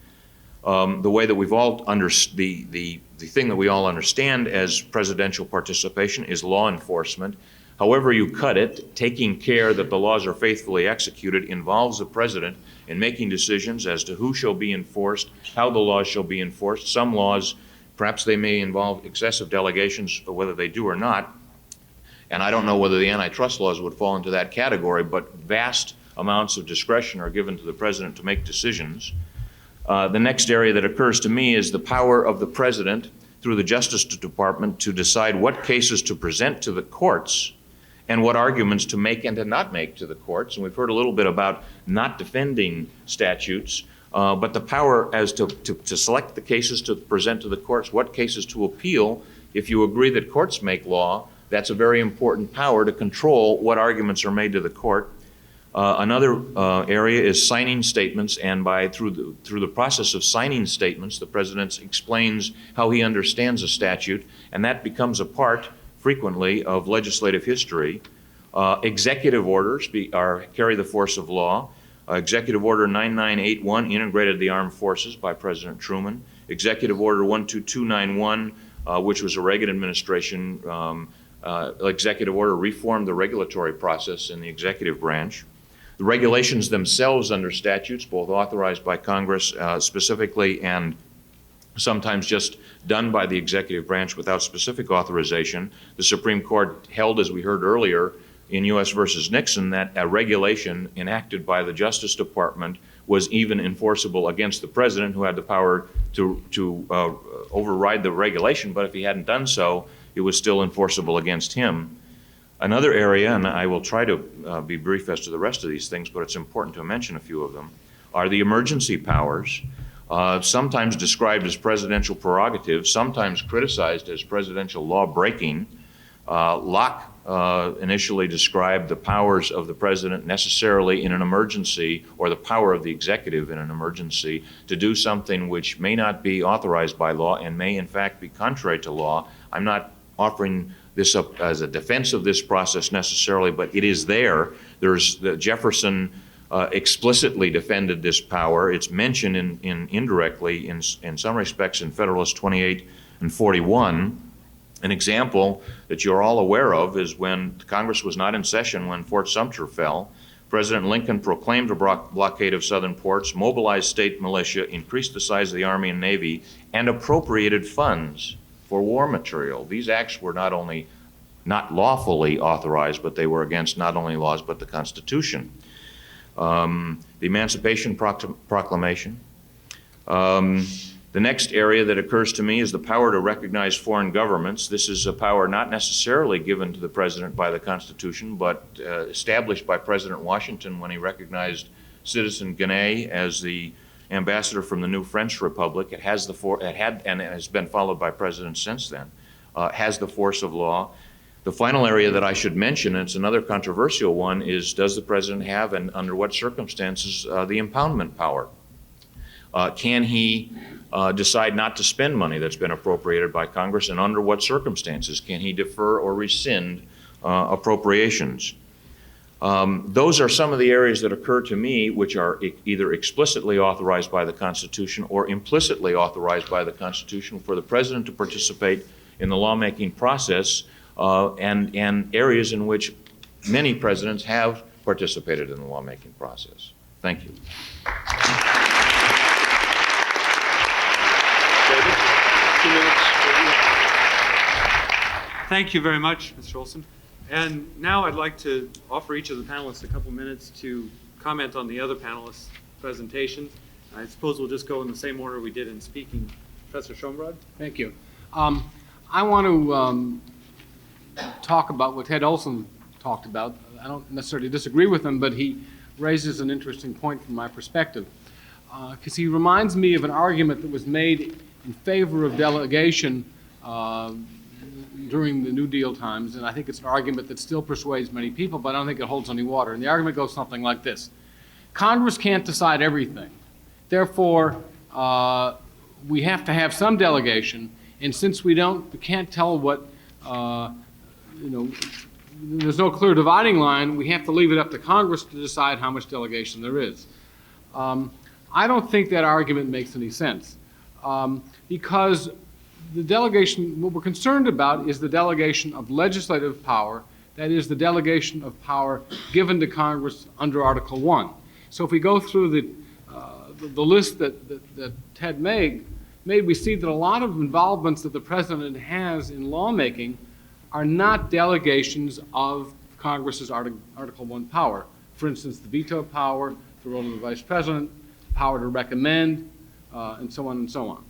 The way that we've all the thing that we all understand as presidential participation is law enforcement. However you cut it, taking care that the laws are faithfully executed involves the president in making decisions as to who shall be enforced, how the laws shall be enforced. Some laws, perhaps they may involve excessive delegations, or whether they do or not. And I don't know whether the antitrust laws would fall into that category, but vast amounts of discretion are given to the president to make decisions. The next area that occurs to me is the power of the president through the Justice Department to decide what cases to present to the courts and what arguments to make and to not make to the courts. And we've heard a little bit about not defending statutes, but the power as to select the cases to present to the courts, what cases to appeal. If you agree that courts make law, that's a very important power to control what arguments are made to the court. Another area is signing statements, and through the process of signing statements, the president explains how he understands a statute, and that becomes a part, frequently, of legislative history. Executive orders carry the force of law. Executive Order 9981 integrated the armed forces by President Truman. Executive Order 12291, which was a Reagan administration executive order, reformed the regulatory process in the executive branch. The regulations themselves under statutes, both authorized by Congress specifically and sometimes just done by the executive branch without specific authorization. The Supreme Court held, as we heard earlier, in U.S. versus Nixon, that a regulation enacted by the Justice Department was even enforceable against the president, who had the power to override the regulation, but if he hadn't done so, it was still enforceable against him. Another area, and I will try to be brief as to the rest of these things, but it's important to mention a few of them, are the emergency powers, sometimes described as presidential prerogatives, sometimes criticized as presidential law breaking. Locke initially described the powers of the president necessarily in an emergency, or the power of the executive in an emergency, to do something which may not be authorized by law and may in fact be contrary to law. I'm not offering this up as a defense of this process necessarily, but it is there. Jefferson explicitly defended this power. It's mentioned indirectly in some respects in Federalist 28 and 41. An example that you're all aware of is when Congress was not in session when Fort Sumter fell. President Lincoln proclaimed a blockade of southern ports, mobilized state militia, increased the size of the Army and Navy, and appropriated funds for war material. These acts were not only not lawfully authorized, but they were against not only laws but the Constitution. The Emancipation Proclamation. The next area that occurs to me is the power to recognize foreign governments. This is a power not necessarily given to the president by the Constitution, but established by President Washington when he recognized Citizen Guinea as the ambassador from the new French Republic. It has and it has been followed by presidents since then. Has the force of law. The final area that I should mention, and it's another controversial one, is does the president have, and under what circumstances, the impoundment power? Can he decide not to spend money that's been appropriated by Congress, and under what circumstances? Can he defer or rescind appropriations? Those are some of the areas that occur to me which are either explicitly authorized by the Constitution or implicitly authorized by the Constitution for the President to participate in the lawmaking process, and areas in which many presidents have participated in the lawmaking process. Thank you. David, 2 minutes for you. Thank you very much, Mr. Olson. And now I'd like to offer each of the panelists a couple minutes to comment on the other panelists' presentations. I suppose we'll just go in the same order we did in speaking. Professor Schonbrod? Thank you. I want to talk about what Ted Olson talked about. I don't necessarily disagree with him, but he raises an interesting point from my perspective. Because he reminds me of an argument that was made in favor of delegation during the New Deal times, and I think it's an argument that still persuades many people, but I don't think it holds any water. And the argument goes something like this. Congress can't decide everything. Therefore, we have to have some delegation, and since we can't tell what, there's no clear dividing line, we have to leave it up to Congress to decide how much delegation there is. I don't think that argument makes any sense, because the delegation, what we're concerned about is the delegation of legislative power, that is the delegation of power given to Congress under Article 1. So if we go through the list that Ted made, we see that a lot of involvements that the President has in lawmaking are not delegations of Congress's Article 1 power. For instance, the veto power, the role of the Vice President, power to recommend, and so on and so on.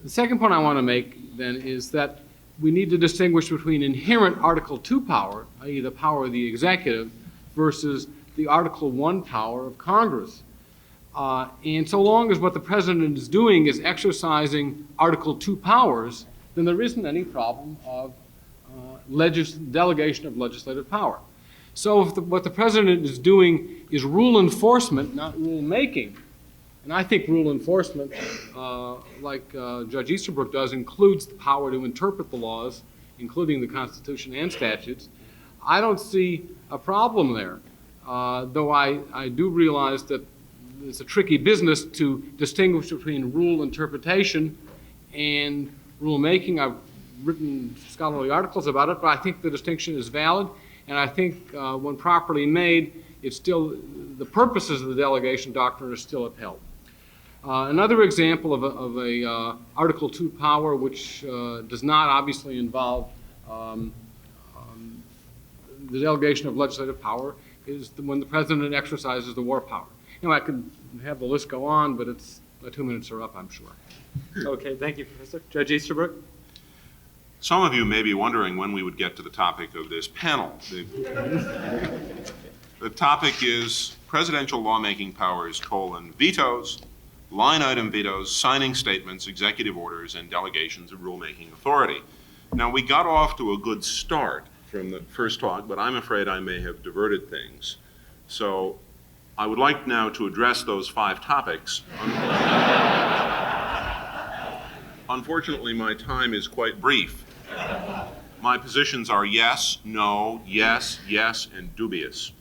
The second point I want to make, then, is that we need to distinguish between inherent Article 2 power, i.e. the power of the executive, versus the Article 1 power of Congress. And so long as what the President is doing is exercising Article 2 powers, then there isn't any problem of delegation of legislative power. So if what the President is doing is rule enforcement, not rule making, and I think rule enforcement, like Judge Easterbrook does, includes the power to interpret the laws, including the Constitution and statutes, I don't see a problem there, though I do realize that it's a tricky business to distinguish between rule interpretation and rulemaking. I've written scholarly articles about it, but I think the distinction is valid, and I think when properly made, it's still, the purposes of the delegation doctrine are still upheld. Another example of a Article 2 power which does not obviously involve the delegation of legislative power is when the President exercises the war power. I could have the list go on, but my 2 minutes are up, I'm sure. Okay, thank you, Professor. Judge Easterbrook? Some of you may be wondering when we would get to the topic of this panel. The topic is presidential lawmaking powers, vetoes, line item vetoes, signing statements, executive orders, and delegations of rulemaking authority. Now, we got off to a good start from the first talk, but I'm afraid I may have diverted things. So I would like now to address those 5 topics. Unfortunately, my time is quite brief. My positions are yes, no, yes, yes, and dubious.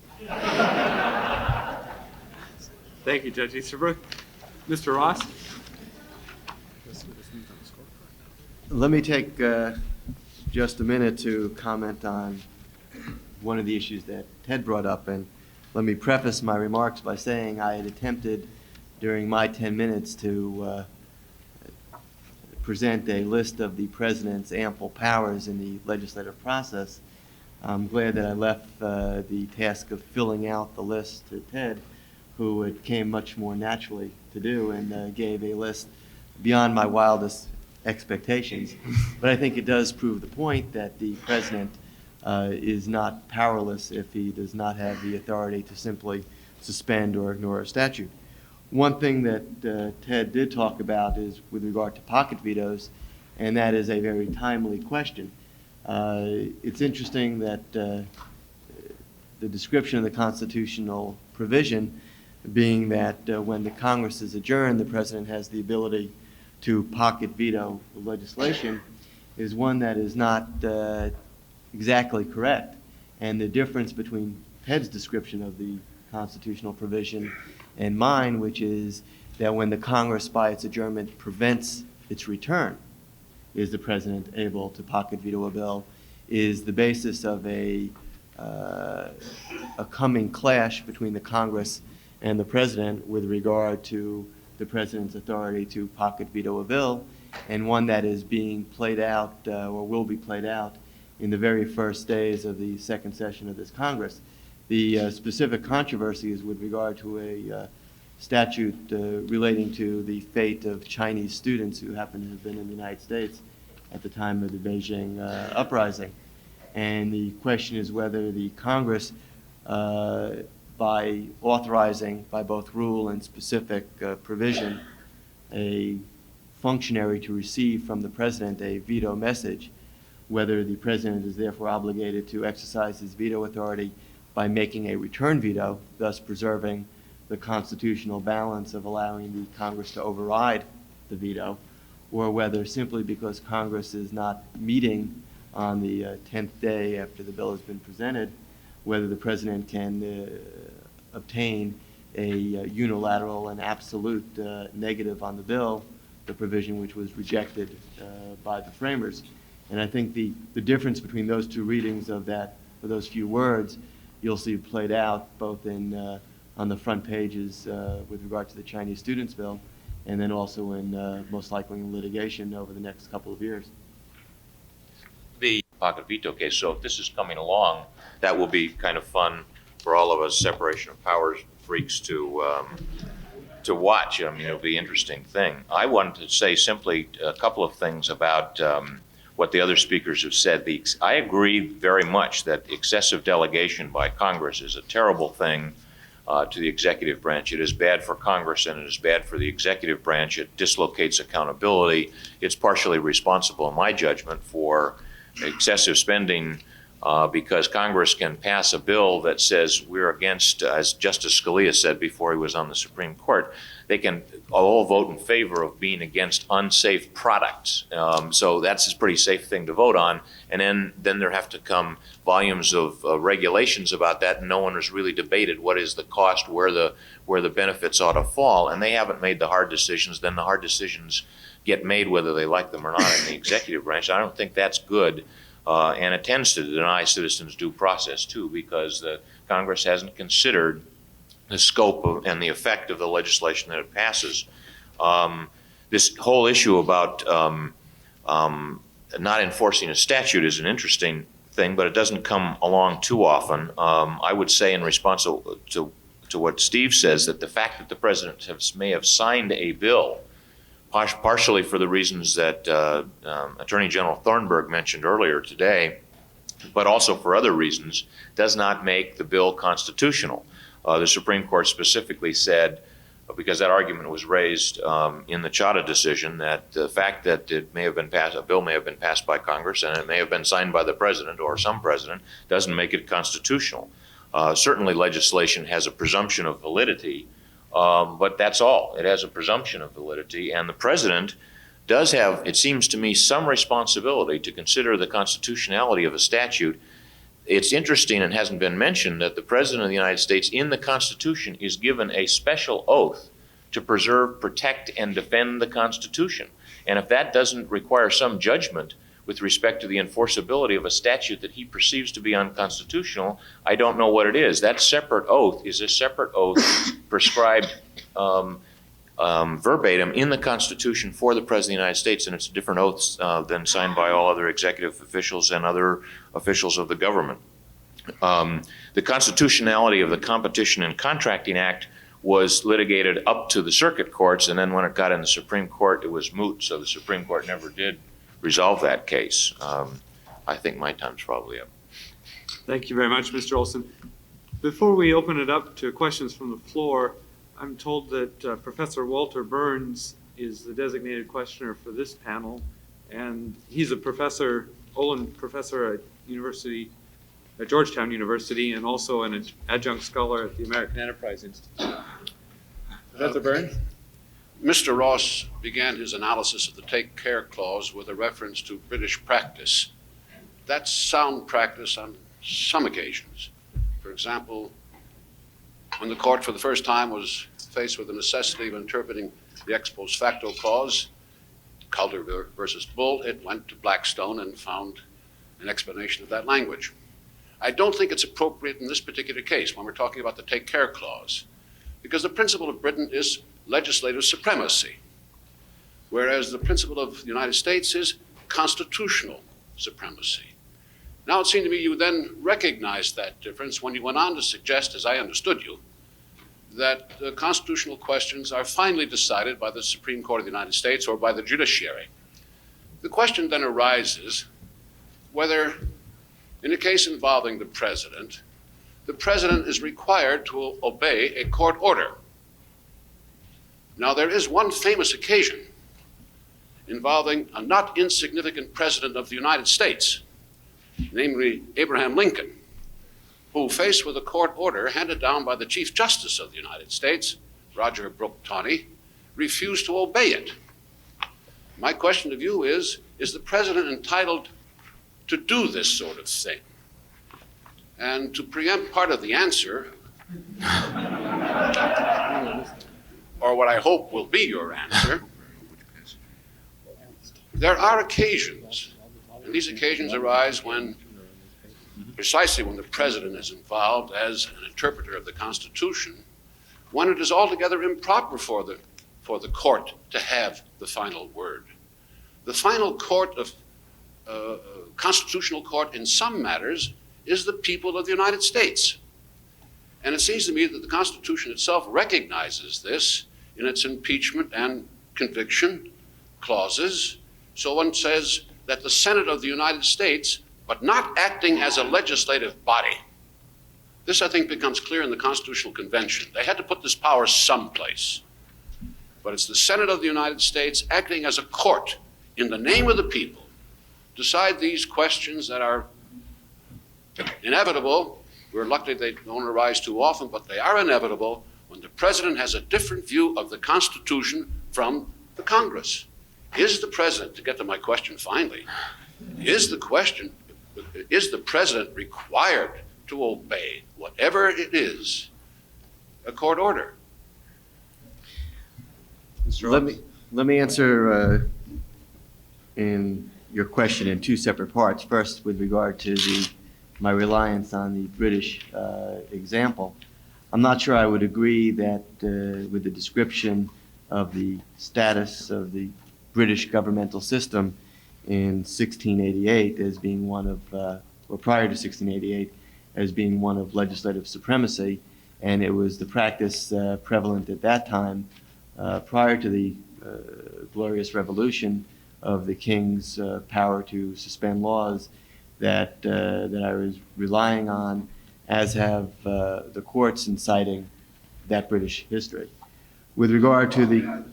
Thank you, Judge Easterbrook. Mr. Ross? Let me take just a minute to comment on one of the issues that Ted brought up, and let me preface my remarks by saying I had attempted during my 10 minutes to present a list of the President's ample powers in the legislative process. I'm glad that I left the task of filling out the list to Ted, who it came much more naturally to do, and gave a list beyond my wildest expectations. But I think it does prove the point that the President is not powerless if he does not have the authority to simply suspend or ignore a statute. One thing that Ted did talk about is with regard to pocket vetoes, and that is a very timely question. It's interesting that the description of the constitutional provision being that when the Congress is adjourned, the President has the ability to pocket veto legislation is one that is not exactly correct. And the difference between Ted's description of the constitutional provision and mine, which is that when the Congress, by its adjournment, prevents its return, is the president able to pocket veto a bill, is the basis of a coming clash between the Congress and the president with regard to the president's authority to pocket veto a bill, and one that is being played out or will be played out in the very first days of the second session of this Congress. The specific controversy is with regard to a statute relating to the fate of Chinese students who happen to have been in the United States at the time of the Beijing uprising. And the question is whether the Congress, by authorizing, by both rule and specific provision, a functionary to receive from the president a veto message, whether the president is therefore obligated to exercise his veto authority by making a return veto, thus preserving the constitutional balance of allowing the Congress to override the veto, or whether simply because Congress is not meeting on the 10th day after the bill has been presented, whether the president can obtain a unilateral and absolute negative on the bill, the provision which was rejected by the framers. And I think the difference between those two readings of that, of those few words, you'll see played out both in on the front pages with regard to the Chinese students bill, and then also in most likely in litigation over the next couple of years. The pocket veto case, so if this is coming along, that will be kind of fun for all of us separation of powers freaks to watch. I mean, it'll be an interesting thing. I wanted to say simply a couple of things about what the other speakers have said. I agree very much that excessive delegation by Congress is a terrible thing to the executive branch. It is bad for Congress and it is bad for the executive branch. It dislocates accountability. It's partially responsible, in my judgment, for excessive spending because Congress can pass a bill that says we're against, as Justice Scalia said before he was on the Supreme Court, they can all vote in favor of being against unsafe products. So that's a pretty safe thing to vote on. And then there have to come volumes of regulations about that, and no one has really debated what is the cost, where the benefits ought to fall, and they haven't made the hard decisions. Then the hard decisions get made whether they like them or not in the executive branch. I don't think that's good. And it tends to deny citizens due process, too, because the Congress hasn't considered the scope of, and the effect of the legislation that it passes. This whole issue about not enforcing a statute is an interesting thing, but it doesn't come along too often. I would say in response to what Steve says, that the fact that the president may have signed a bill partially for the reasons that Attorney General Thornburg mentioned earlier today, but also for other reasons, does not make the bill constitutional. The Supreme Court specifically said, because that argument was raised in the Chadha decision, that the fact that it may have been passed, a bill may have been passed by Congress and it may have been signed by the president or some president, doesn't make it constitutional. Certainly legislation has a presumption of validity, but that's all. It has a presumption of validity, and the president does have, it seems to me, some responsibility to consider the constitutionality of a statute. It's interesting and hasn't been mentioned that the President of the United States in the Constitution is given a special oath to preserve, protect, and defend the Constitution. And if that doesn't require some judgment with respect to the enforceability of a statute that he perceives to be unconstitutional, I don't know what it is. That separate oath is a separate oath prescribed verbatim in the Constitution for the President of the United States, and it's a different oath than signed by all other executive officials and other officials of the government. The constitutionality of the Competition and Contracting Act was litigated up to the circuit courts, and then when it got in the Supreme Court, it was moot, so the Supreme Court never did resolve that case. I think my time's probably up. Thank you very much, Mr. Olson. Before we open it up to questions from the floor, I'm told that Professor Walter Burns is the designated questioner for this panel, and he's a professor, Olin professor at Georgetown University, and also an adjunct scholar at the American Enterprise Institute. Professor Burns? Mr. Ross began his analysis of the Take Care Clause with a reference to British practice. That's sound practice. I'm some occasions. For example, when the court for the first time was faced with the necessity of interpreting the ex post facto clause, Calder versus Bull, it went to Blackstone and found an explanation of that language. I don't think it's appropriate in this particular case when we're talking about the take care clause, because the principle of Britain is legislative supremacy, whereas the principle of the United States is constitutional supremacy. Now it seemed to me you then recognized that difference when you went on to suggest, as I understood you, that constitutional questions are finally decided by the Supreme Court of the United States or by the judiciary. The question then arises whether, in a case involving the president is required to obey a court order. Now, there is one famous occasion involving a not insignificant president of the United States, namely Abraham Lincoln, who, faced with a court order handed down by the Chief Justice of the United States, Roger Brooke Taney, refused to obey it. My question to you is the president entitled to do this sort of thing? And to preempt part of the answer, or what I hope will be your answer, there are occasions, and these occasions arise precisely when the president is involved as an interpreter of the Constitution, when it is altogether improper for the court to have the final word. The final court of constitutional court in some matters is the people of the United States. And it seems to me that the Constitution itself recognizes this in its impeachment and conviction clauses. So one says that the Senate of the United States, but not acting as a legislative body. This, I think, becomes clear in the Constitutional Convention. They had to put this power someplace. But it's the Senate of the United States acting as a court in the name of the people, decide these questions that are inevitable. We're lucky they don't arise too often, but they are inevitable when the president has a different view of the Constitution from the Congress. Is the president, to get to my question finally, is the president required to obey, whatever it is, a court order? Let me answer in your question in two separate parts. First, with regard to my reliance on the British example. I'm not sure I would agree that with the description of the status of the British governmental system in 1688 as being one of, or prior to 1688, as being one of legislative supremacy, and it was the practice prevalent at that time prior to the Glorious Revolution of the King's power to suspend laws that I was relying on, as have the courts in citing that British history. With regard to the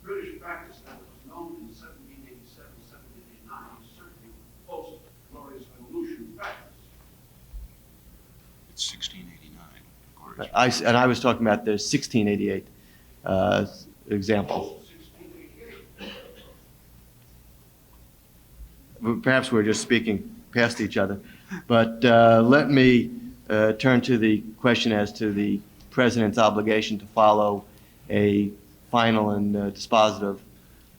British practice that was known in 1787, 1789 is certainly post-Glorious Revolution practice. It's 1689. and I was talking about the 1688 example. Perhaps we're just speaking past each other, but let me turn to the question as to the president's obligation to follow a final and dispositive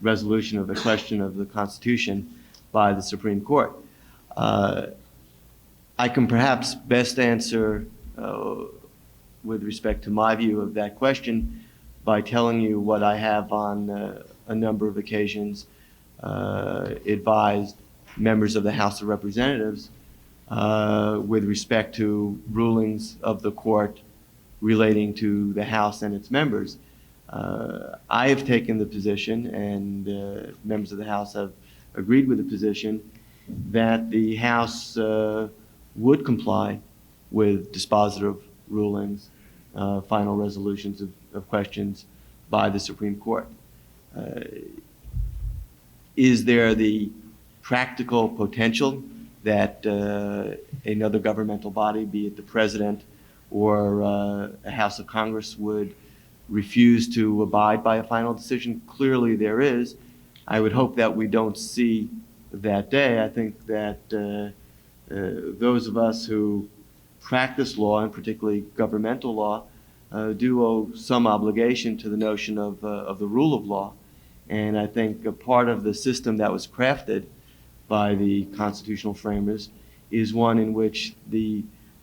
resolution of a question of the Constitution by the Supreme Court. I can perhaps best answer with respect to my view of that question by telling you what I have on a number of occasions advised members of the House of Representatives with respect to rulings of the court relating to the House and its members. I have taken the position, and members of the House have agreed with the position, that the House would comply with dispositive rulings, final resolutions of questions by the Supreme Court. Is there the practical potential that another governmental body, be it the President or a House of Congress, would refuse to abide by a final decision? Clearly there is. I would hope that we don't see that day. I think that those of us who practice law, and particularly governmental law, do owe some obligation to the notion of the rule of law. And I think a part of the system that was crafted by the constitutional framers is one in which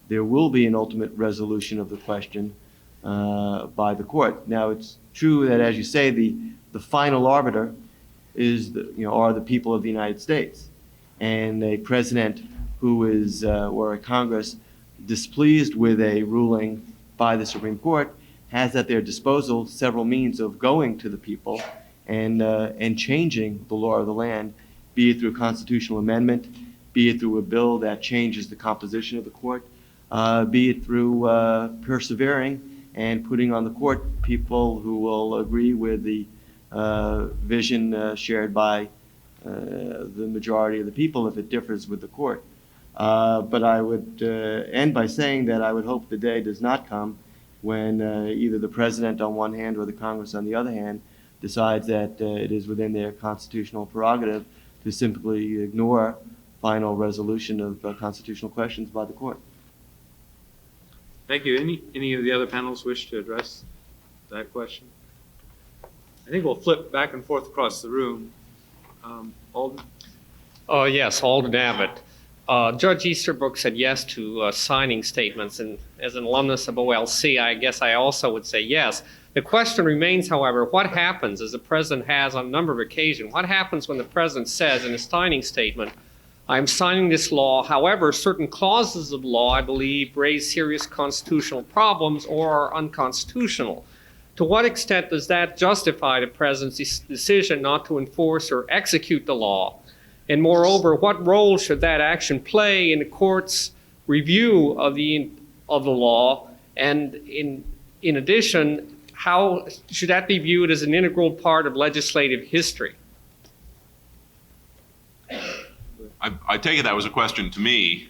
there will be an ultimate resolution of the question by the court. Now, it's true that, as you say, the final arbiter is are the people of the United States. And a president who is, or a Congress displeased with a ruling by the Supreme Court has at their disposal several means of going to the people and changing the law of the land, be it through constitutional amendment, be it through a bill that changes the composition of the court, be it through persevering and putting on the court people who will agree with the vision shared by the majority of the people if it differs with the court. But I would end by saying that I would hope the day does not come when either the president on one hand or the Congress on the other hand decides that it is within their constitutional prerogative to simply ignore final resolution of constitutional questions by the court. Thank you. Any of the other panelists wish to address that question? I think we'll flip back and forth across the room. Alden? Yes, Alden Abbott. Judge Easterbrook said yes to signing statements, and as an alumnus of OLC, I guess I also would say yes. The question remains, however, what happens, as the president has on a number of occasions, what happens when the president says in his signing statement, I'm signing this law, however, certain clauses of law, I believe, raise serious constitutional problems or are unconstitutional. To what extent does that justify the president's decision not to enforce or execute the law? And moreover, what role should that action play in the court's review of the law? And in addition, how should that be viewed as an integral part of legislative history? I take it that was a question to me.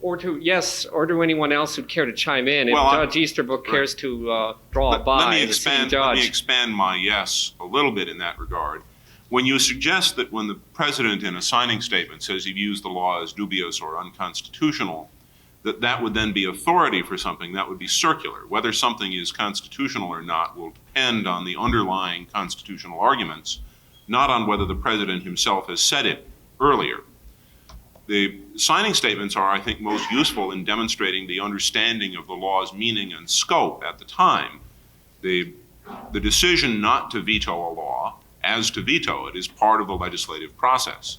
Or to anyone else who'd care to chime in if Judge Easterbrook cares to draw a bye as a sitting judge. Let me expand my yes a little bit in that regard. When you suggest that when the president in a signing statement says he views the law as dubious or unconstitutional, that would then be authority for something, that would be circular. Whether something is constitutional or not will depend on the underlying constitutional arguments, not on whether the president himself has said it earlier. The signing statements are, I think, most useful in demonstrating the understanding of the law's meaning and scope at the time. The decision not to veto a law, as to veto it, is part of the legislative process.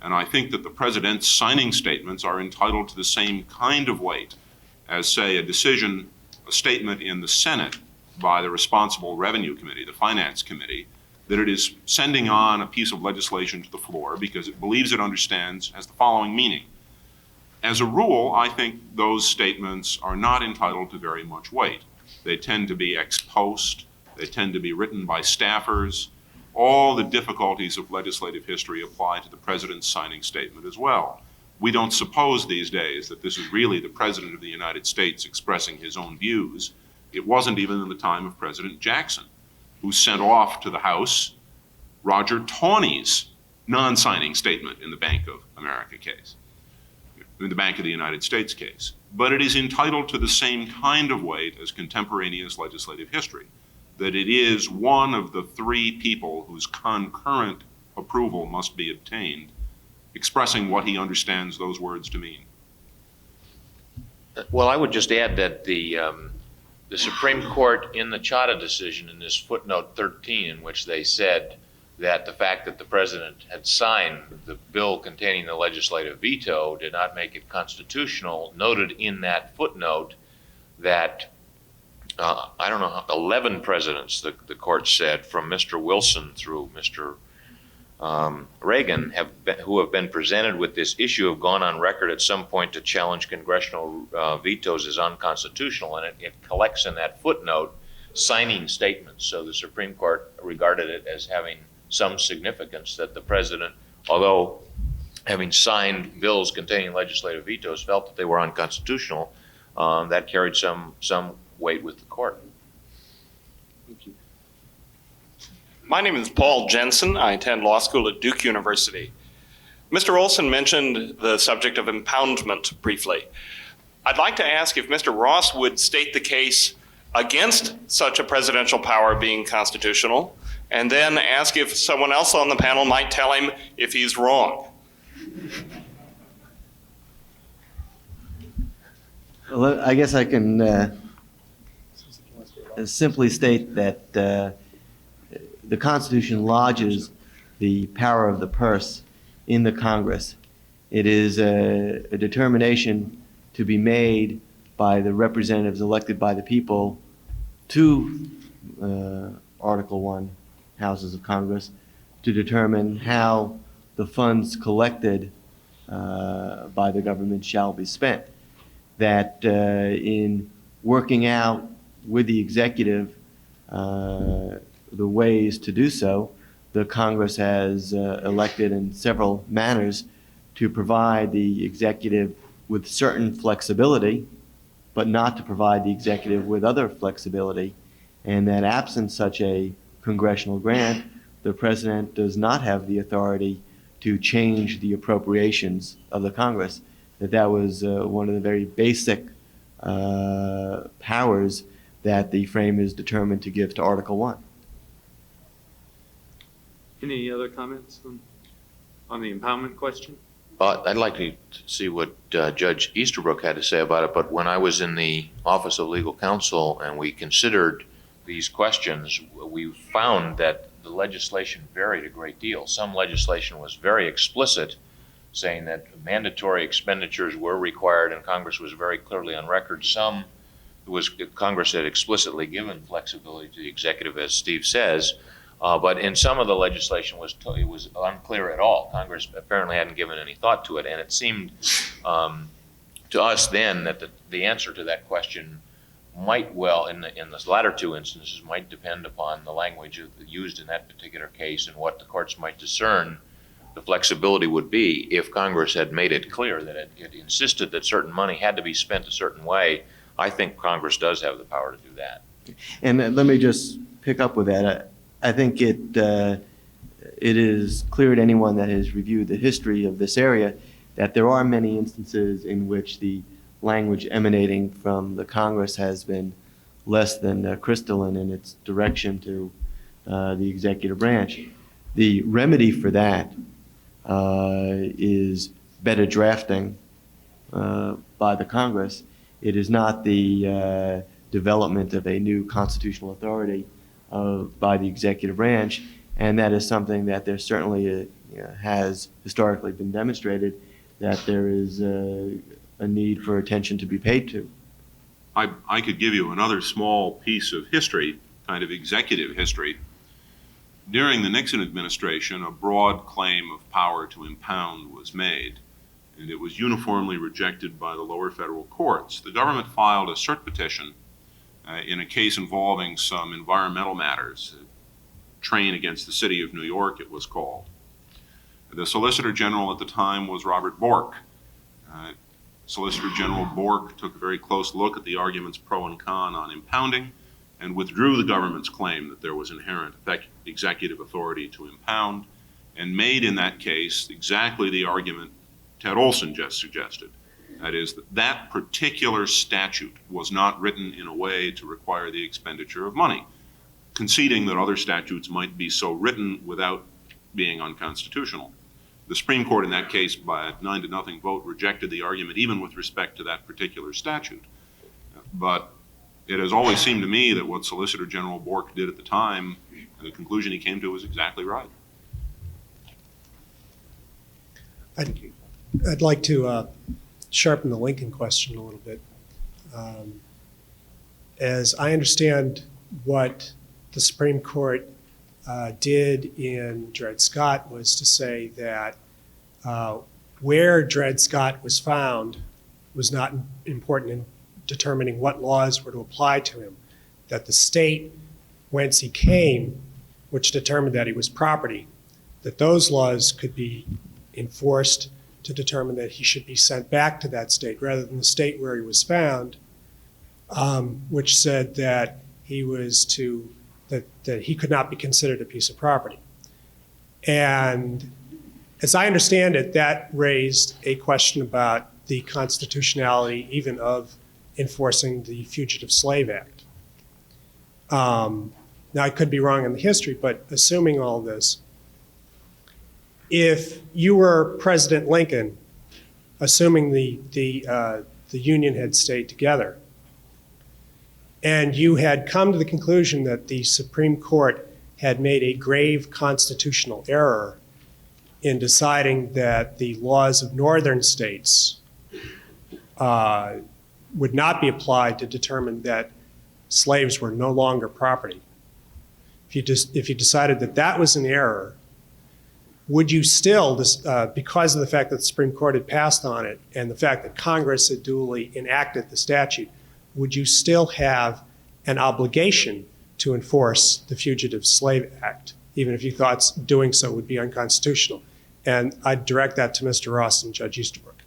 And I think that the president's signing statements are entitled to the same kind of weight as, say, a statement in the Senate by the responsible Revenue Committee, the Finance Committee, that it is sending on a piece of legislation to the floor because it believes it understands has the following meaning. As a rule, I think those statements are not entitled to very much weight. They tend to be ex post, they tend to be written by staffers. All the difficulties of legislative history apply to the president's signing statement as well. We don't suppose these days that this is really the president of the United States expressing his own views. It wasn't even in the time of President Jackson, who sent off to the House Roger Taney's non-signing statement in the Bank of America case, in the Bank of the United States case. But it is entitled to the same kind of weight as contemporaneous legislative history, that it is one of the three people whose concurrent approval must be obtained, expressing what he understands those words to mean. Well, I would just add that the Supreme Court in the Chadha decision, in this footnote 13, in which they said that the fact that the president had signed the bill containing the legislative veto did not make it constitutional, noted in that footnote that 11 presidents, the court said, from Mr. Wilson through Mr. Reagan, who have been presented with this issue have gone on record at some point to challenge congressional vetoes as unconstitutional, and it collects in that footnote signing statements. So the Supreme Court regarded it as having some significance that the president, although having signed bills containing legislative vetoes, felt that they were unconstitutional. That carried some weight with the court. Thank you. My name is Paul Jensen. I attend law school at Duke University. Mr. Olson mentioned the subject of impoundment briefly. I'd like to ask if Mr. Ross would state the case against such a presidential power being constitutional, and then ask if someone else on the panel might tell him if he's wrong. Well, I guess I can simply state that the Constitution lodges the power of the purse in the Congress. It is a determination to be made by the representatives elected by the people to Article I houses of Congress to determine how the funds collected by the government shall be spent. That in working out with the executive the ways to do so, the Congress has elected in several manners to provide the executive with certain flexibility, but not to provide the executive with other flexibility, and that absent such a congressional grant, the president does not have the authority to change the appropriations of the Congress. That was one of the very basic powers that the framers determined to give to Article I. Any other comments on the impoundment question? I'd like to see what Judge Easterbrook had to say about it, but when I was in the Office of Legal Counsel and we considered these questions, we found that the legislation varied a great deal. Some legislation was very explicit, saying that mandatory expenditures were required, and Congress was very clearly on record. Some Congress had explicitly given flexibility to the executive, as Steve says, but in some of the legislation it was unclear at all. Congress apparently hadn't given any thought to it, and it seemed to us then that the answer to that question might well, in the latter two instances, might depend upon the language used in that particular case and what the courts might discern the flexibility would be if Congress had made it clear that it insisted that certain money had to be spent a certain way. I think Congress does have the power to do that. And let me just pick up with that. I think it is clear to anyone that has reviewed the history of this area that there are many instances in which the language emanating from the Congress has been less than crystalline in its direction to the executive branch. The remedy for that is better drafting by the Congress. It is not the development of a new constitutional authority by the executive branch, and that is something that there certainly has historically been demonstrated that there is a need for attention to be paid to. I could give you another small piece of history, kind of executive history. During the Nixon administration, a broad claim of power to impound was made, and it was uniformly rejected by the lower federal courts. The government filed a cert petition in a case involving some environmental matters, a train against the city of New York, it was called. The Solicitor General at the time was Robert Bork. Solicitor General Bork took a very close look at the arguments pro and con on impounding and withdrew the government's claim that there was inherent executive authority to impound, and made in that case exactly the argument Ted Olson just suggested. That is, that particular statute was not written in a way to require the expenditure of money, conceding that other statutes might be so written without being unconstitutional. The Supreme Court in that case, by a 9-0 vote, rejected the argument even with respect to that particular statute. But it has always seemed to me that what Solicitor General Bork did at the time, and the conclusion he came to, was exactly right. I'd like to sharpen the Lincoln question a little bit. As I understand what the Supreme Court did in Dred Scott was to say that where Dred Scott was found was not important in determining what laws were to apply to him, that the state whence he came, which determined that he was property, that those laws could be enforced to determine that he should be sent back to that state rather than the state where he was found, which said that he was that he could not be considered a piece of property. And As I understand it, that raised a question about the constitutionality even of enforcing the Fugitive Slave Act. Now, I could be wrong in the history, but assuming all this, if you were President Lincoln, assuming the Union had stayed together, and you had come to the conclusion that the Supreme Court had made a grave constitutional error in deciding that the laws of northern states would not be applied to determine that slaves were no longer property. If you decided that that was an error, would you still, because of the fact that the Supreme Court had passed on it and the fact that Congress had duly enacted the statute, would you still have an obligation to enforce the Fugitive Slave Act, even if you thought doing so would be unconstitutional? And I'd direct that to Mr. Ross and Judge Easterbrook.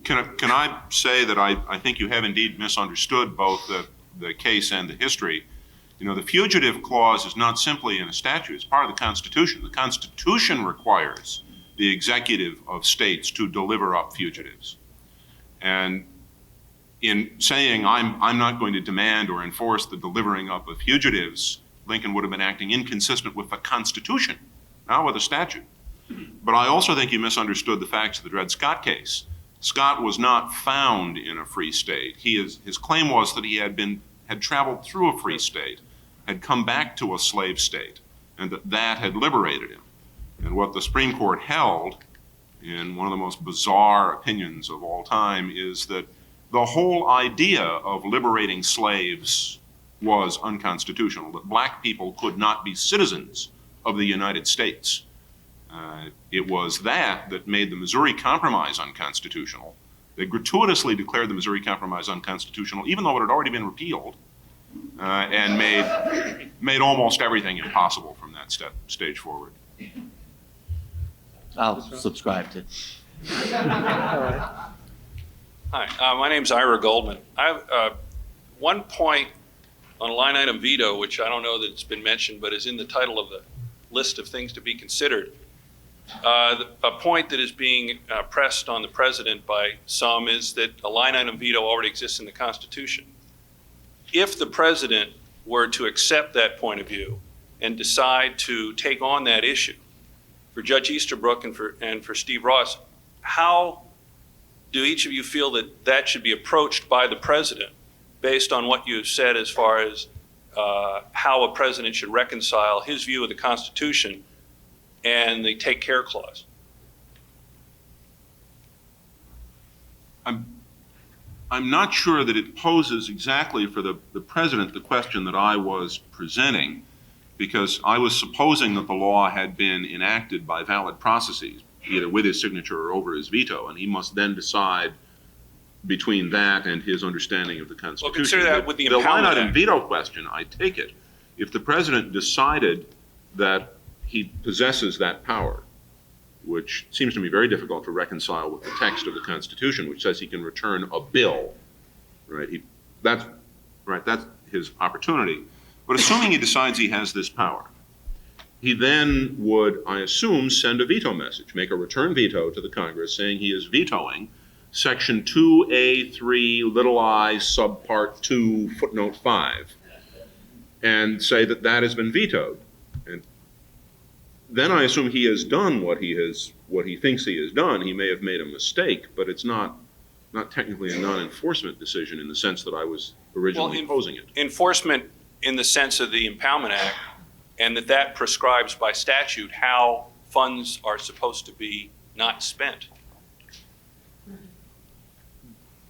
Can I say that I think you have indeed misunderstood both the case and the history? You know, the Fugitive Clause is not simply in a statute, it's part of the Constitution. The Constitution requires the executive of states to deliver up fugitives. And in saying I'm not going to demand or enforce the delivering up of fugitives, Lincoln would have been acting inconsistent with the Constitution, not with a statute. But I also think you misunderstood the facts of the Dred Scott case. Scott was not found in a free state. His claim was that he had traveled through a free state, had come back to a slave state, and that had liberated him. And what the Supreme Court held, in one of the most bizarre opinions of all time, is that the whole idea of liberating slaves was unconstitutional, that black people could not be citizens of the United States. It was that made the Missouri Compromise unconstitutional. They gratuitously declared the Missouri Compromise unconstitutional, even though it had already been repealed, and made almost everything impossible from that stage forward. I'll subscribe to. Hi, my name's Ira Goldman. I have one point on a line item veto, which I don't know that it's been mentioned, but is in the title of the list of things to be considered. A point that is being pressed on the president by some is that a line item veto already exists in the Constitution. If the president were to accept that point of view and decide to take on that issue, for Judge Easterbrook and for Steve Ross, how do each of you feel that should be approached by the president based on what you have said as far as how a president should reconcile his view of the Constitution and the take care clause? I'm not sure that it poses exactly for the president the question that I was presenting, because I was supposing that the law had been enacted by valid processes, either with his signature or over his veto, and he must then decide between that and his understanding of the Constitution. Well, consider that with the line impoundment item act. veto question, I take it, if the president decided that he possesses that power, which seems to me very difficult to reconcile with the text of the Constitution, which says he can return a bill, right? That's his opportunity. But assuming he decides he has this power, he then would, I assume, send a veto message, make a return veto to the Congress saying he is vetoing Section 2A3 little I subpart 2 footnote 5, and say that that has been vetoed. And then I assume he has done what he thinks he has done. He may have made a mistake, but it's not technically a non-enforcement decision in the sense that I was originally imposing it. Enforcement in the sense of the Impoundment Act, and that prescribes by statute how funds are supposed to be not spent.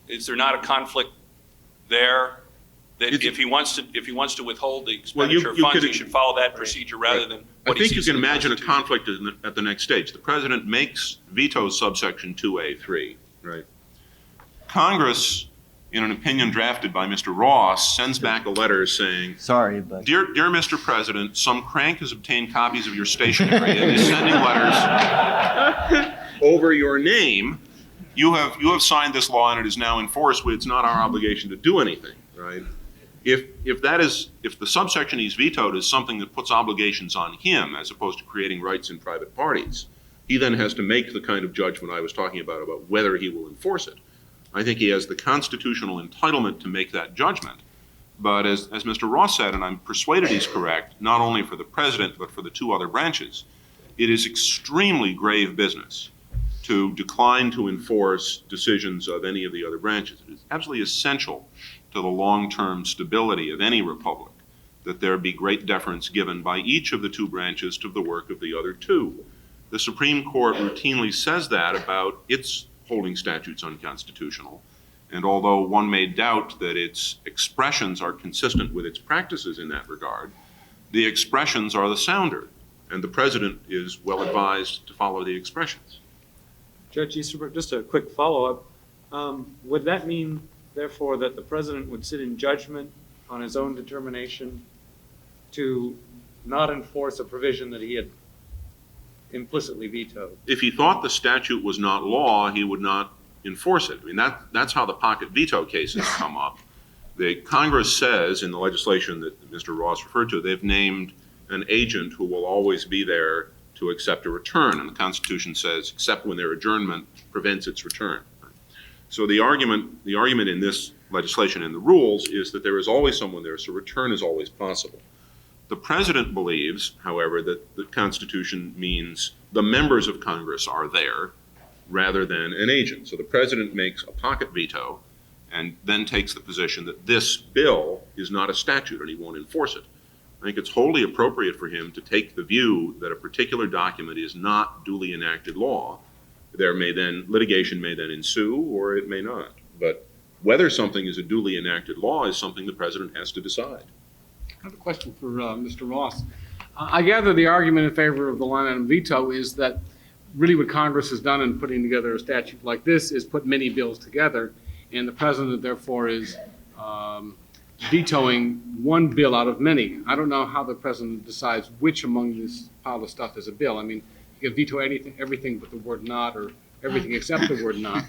Is there not a conflict there that if he wants to withhold the expenditure of funds, he should follow that procedure rather than what I think you can imagine a conflict at the next stage. The president vetoes subsection 2A3, right? Congress, in an opinion drafted by Mr. Ross, sends back a letter saying, Sorry, but Dear Mr. President, some crank has obtained copies of your stationery and is sending letters over your name. You have signed this law and it is now enforced. It's not our obligation to do anything, right? If the subsection he's vetoed is something that puts obligations on him as opposed to creating rights in private parties, He then has to make the kind of judgment I was talking about whether he will enforce it. I think he has the constitutional entitlement to make that judgment. But as Mr. Ross said, and I'm persuaded he's correct, not only for the president but for the two other branches, it is extremely grave business to decline to enforce decisions of any of the other branches. It is absolutely essential to the long-term stability of any republic that there be great deference given by each of the two branches to the work of the other two. The Supreme Court routinely says that about its holding statutes unconstitutional. And although one may doubt that its expressions are consistent with its practices in that regard, the expressions are the sounder, and the president is well advised to follow the expressions. Judge Easterbrook, just a quick follow-up. Would that mean, therefore, that the president would sit in judgment on his own determination to not enforce a provision that he had implicitly vetoed? If he thought the statute was not law, he would not enforce it. I mean, that's how the pocket veto cases come up. The Congress says in the legislation that Mr. Ross referred to, they've named an agent who will always be there to accept a return. And the Constitution says, except when their adjournment prevents its return. So the argument in this legislation and the rules is that there is always someone there, so return is always possible. The president believes, however, that the Constitution means the members of Congress are there rather than an agent. So the president makes a pocket veto and then takes the position that this bill is not a statute and he won't enforce it. I think it's wholly appropriate for him to take the view that a particular document is not duly enacted law. Litigation may then ensue, or it may not. But whether something is a duly enacted law is something the president has to decide. I have a question for Mr. Ross. I gather the argument in favor of the line item veto is that really what Congress has done in putting together a statute like this is put many bills together, and the president therefore is vetoing one bill out of many. I don't know how the president decides which among this pile of stuff is a bill. I mean, you can veto everything but the word not, or everything except the word not.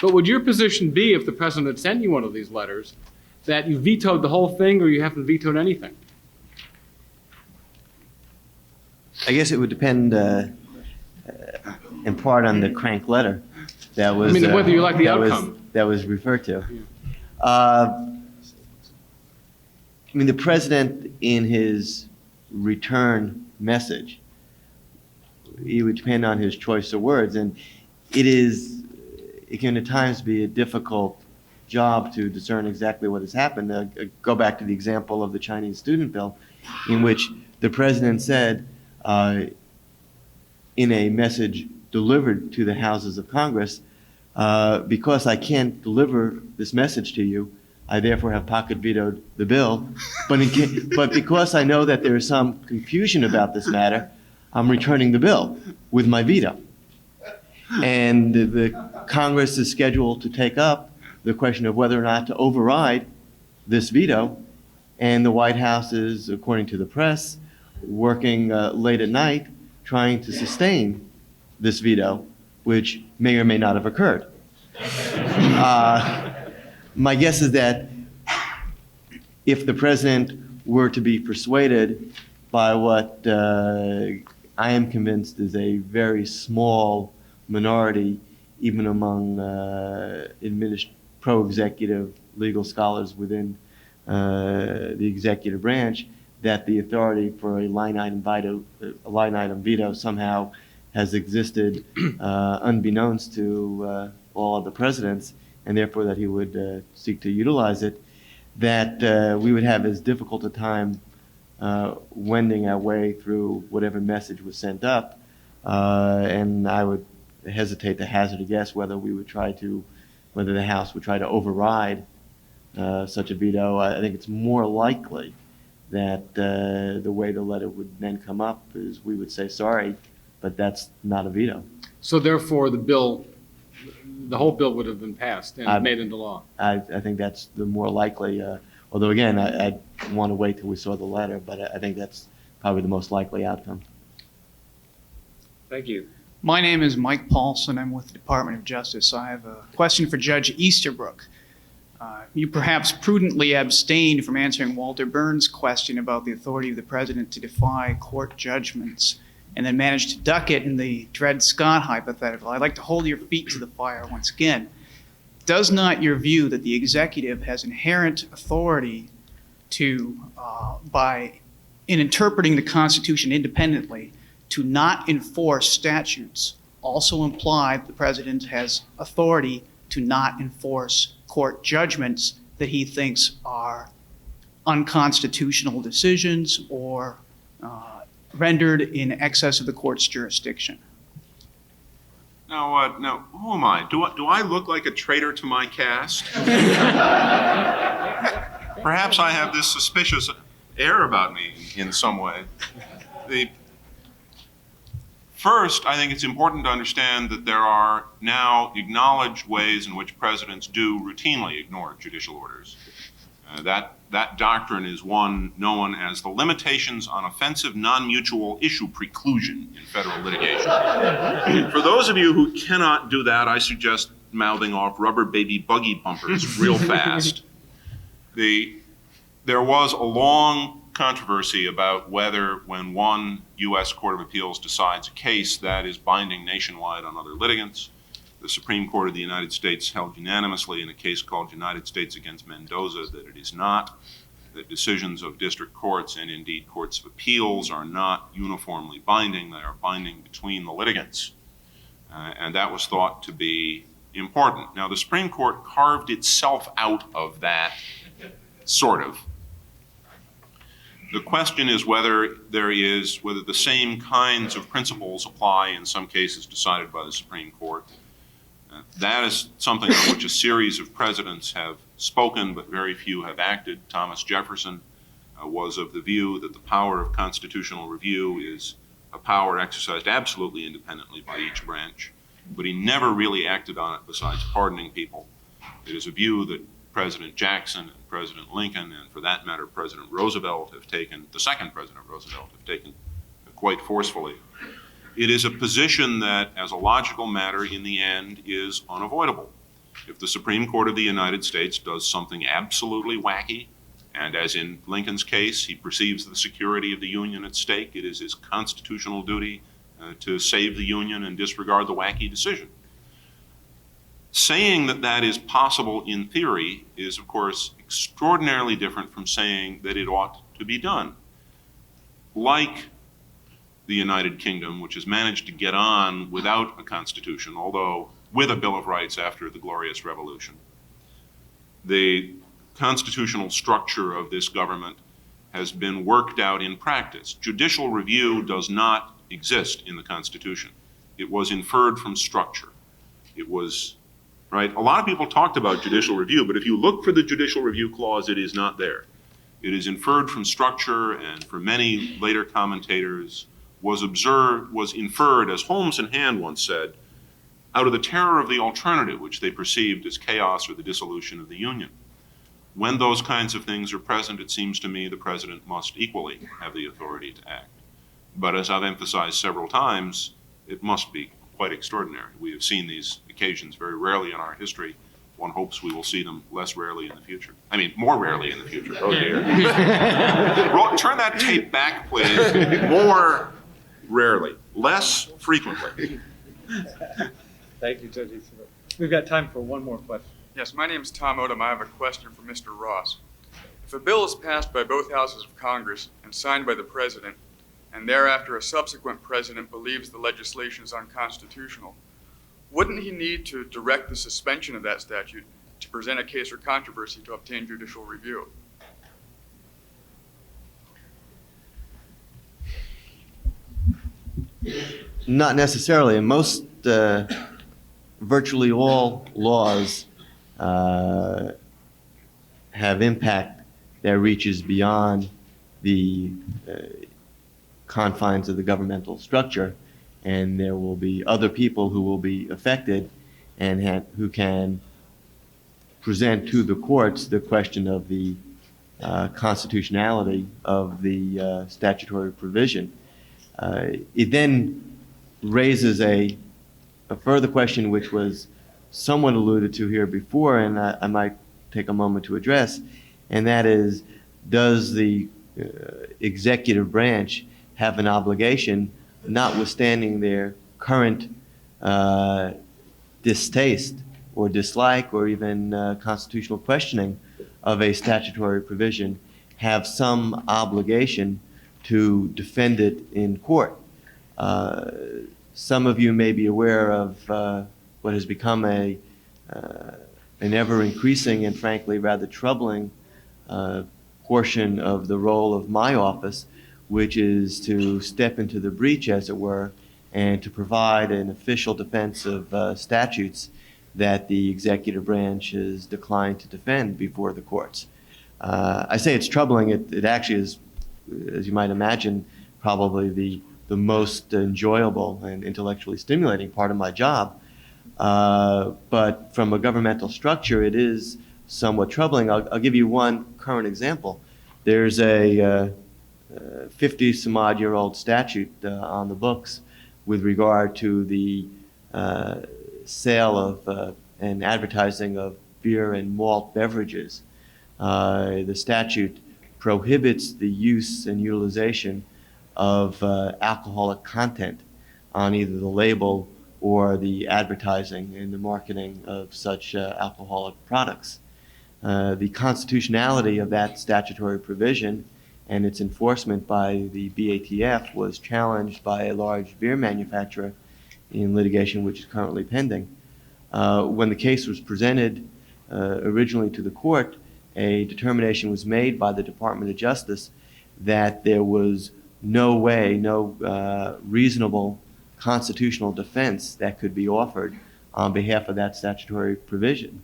But would your position be, if the president had sent you one of these letters, that you vetoed the whole thing or you haven't vetoed anything? I guess it would depend in part on the crank letter that was. I mean, whether you like the outcome. That was referred to. I mean, the president, in his return message, it would depend on his choice of words, and it can at times be a difficult job to discern exactly what has happened. Go back to the example of the Chinese student bill, in which the president said, in a message delivered to the houses of Congress, because I can't deliver this message to you, I therefore have pocket vetoed the bill. But because I know that there is some confusion about this matter, I'm returning the bill with my veto. And the Congress is scheduled to take up the question of whether or not to override this veto. And the White House is, according to the press, working late at night trying to sustain this veto, which may or may not have occurred. My guess is that if the president were to be persuaded by what I am convinced is a very small minority, even among pro-executive legal scholars within the executive branch, that the authority for a line item veto somehow has existed unbeknownst to all of the presidents, and therefore that he would seek to utilize it, that we would have as difficult a time wending our way through whatever message was sent up, and I would hesitate to hazard a guess whether the House would try to override such a veto. I think it's more likely that the way the letter would then come up is we would say, sorry, but that's not a veto. So therefore, the whole bill would have been passed and made into law. I think that's the more likely, although again, I want to wait till we saw the letter, but I think that's probably the most likely outcome. Thank you. My name is Mike Paulson. I'm with the Department of Justice. I have a question for Judge Easterbrook. You perhaps prudently abstained from answering Walter Burns' question about the authority of the president to defy court judgments and then managed to duck it in the Dred Scott hypothetical, I'd like to hold your feet to the fire once again. Does not your view that the executive has inherent authority to, in interpreting the Constitution independently, to not enforce statutes also imply that the president has authority to not enforce court judgments that he thinks are unconstitutional decisions or rendered in excess of the court's jurisdiction? Now, who am I? Do I look like a traitor to my caste? Perhaps I have this suspicious air about me in some way. First, I think it's important to understand that there are now acknowledged ways in which presidents do routinely ignore judicial orders. That doctrine is one known as the limitations on offensive non-mutual issue preclusion in federal litigation. For those of you who cannot do that, I suggest mouthing off rubber baby buggy bumpers real fast. There was a long controversy about whether when one U.S. Court of Appeals decides a case that is binding nationwide on other litigants. The Supreme Court of the United States held unanimously in a case called United States against Mendoza that it is not. That decisions of district courts and indeed courts of appeals are not uniformly binding. They are binding between the litigants. And that was thought to be important. Now, the Supreme Court carved itself out of that, sort of. The question is whether the same kinds of principles apply in some cases decided by the Supreme Court. That is something on which a series of presidents have spoken, but very few have acted. Thomas Jefferson was of the view that the power of constitutional review is a power exercised absolutely independently by each branch, but he never really acted on it besides pardoning people. It is a view that President Jackson and President Lincoln, and for that matter, President Roosevelt have taken, the second President Roosevelt have taken quite forcefully. It is a position that, as a logical matter, in the end, is unavoidable. If the Supreme Court of the United States does something absolutely wacky, and as in Lincoln's case, he perceives the security of the Union at stake, it is his constitutional duty to save the Union and disregard the wacky decision. Saying that that is possible in theory is, of course, extraordinarily different from saying that it ought to be done. Like the United Kingdom, which has managed to get on without a constitution, although with a Bill of Rights after the Glorious Revolution. The constitutional structure of this government has been worked out in practice. Judicial review does not exist in the Constitution. It was inferred from structure. It was, right? A lot of people talked about judicial review, but if you look for the judicial review clause, it is not there. It is inferred from structure, and for many later commentators, was inferred, as Holmes and Hand once said, out of the terror of the alternative, which they perceived as chaos or the dissolution of the Union. When those kinds of things are present, it seems to me the president must equally have the authority to act. But as I've emphasized several times, it must be quite extraordinary. We have seen these occasions very rarely in our history. One hopes we will see them less rarely in the future. I mean, more rarely in the future. Oh dear. Turn that tape back, please. More rarely, less frequently. Thank you, Judge Easterbrook. We've got time for one more question. Yes, my name is Tom Odom. I have a question for Mr. Ross. If a bill is passed by both houses of Congress and signed by the president, and thereafter a subsequent president believes the legislation is unconstitutional, wouldn't he need to direct the suspension of that statute to present a case or controversy to obtain judicial review? Not necessarily. In most, virtually all laws have impact that reaches beyond the confines of the governmental structure, and there will be other people who will be affected and who can present to the courts the question of the constitutionality of the statutory provision. It then raises a further question which was somewhat alluded to here before, and I might take a moment to address, and that is, does the executive branch have an obligation notwithstanding their current distaste or dislike or even constitutional questioning of a statutory provision, have some obligation to defend it in court. Some of you may be aware of what has become an ever-increasing and frankly rather troubling portion of the role of my office, which is to step into the breach, as it were, and to provide an official defense of statutes that the executive branch has declined to defend before the courts. I say it's troubling. It actually is, as you might imagine, probably the most enjoyable and intellectually stimulating part of my job. But from a governmental structure, it is somewhat troubling. I'll give you one current example. There's a 50-some-odd-year-old statute on the books with regard to the sale of and advertising of beer and malt beverages. The statute prohibits the use and utilization of alcoholic content on either the label or the advertising and the marketing of such alcoholic products. The constitutionality of that statutory provision and its enforcement by the BATF was challenged by a large beer manufacturer in litigation which is currently pending. When the case was presented originally to the court, a determination was made by the Department of Justice that there was no way, no reasonable constitutional defense that could be offered on behalf of that statutory provision.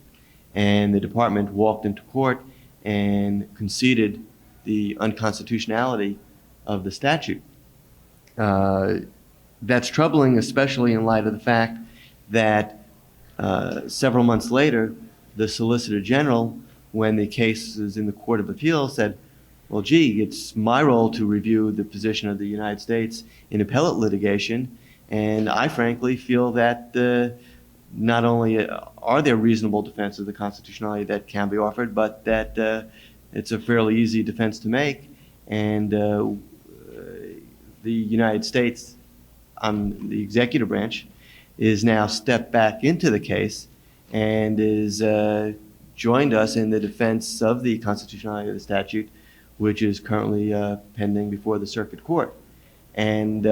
And the department walked into court and conceded the unconstitutionality of the statute. That's troubling, especially in light of the fact that several months later, the Solicitor General, when the case was in the Court of Appeals, said, well, gee, it's my role to review the position of the United States in appellate litigation, and I frankly feel that not only are there reasonable defenses of the constitutionality that can be offered, but that it's a fairly easy defense to make, and the United States, the executive branch, is now stepped back into the case and is joined us in the defense of the constitutionality of the statute, which is currently pending before the circuit court. And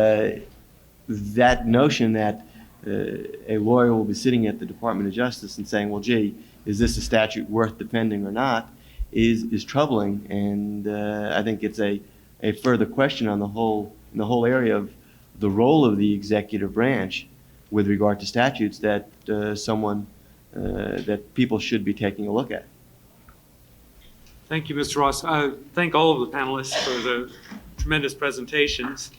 that notion that a lawyer will be sitting at the Department of Justice and saying, well, gee, is this a statute worth defending or not, is troubling. And I think it's a further question on the whole area of the role of the executive branch with regard to statutes that that people should be taking a look at. Thank you, Mr. Ross. Thank all of the panelists for the tremendous presentations.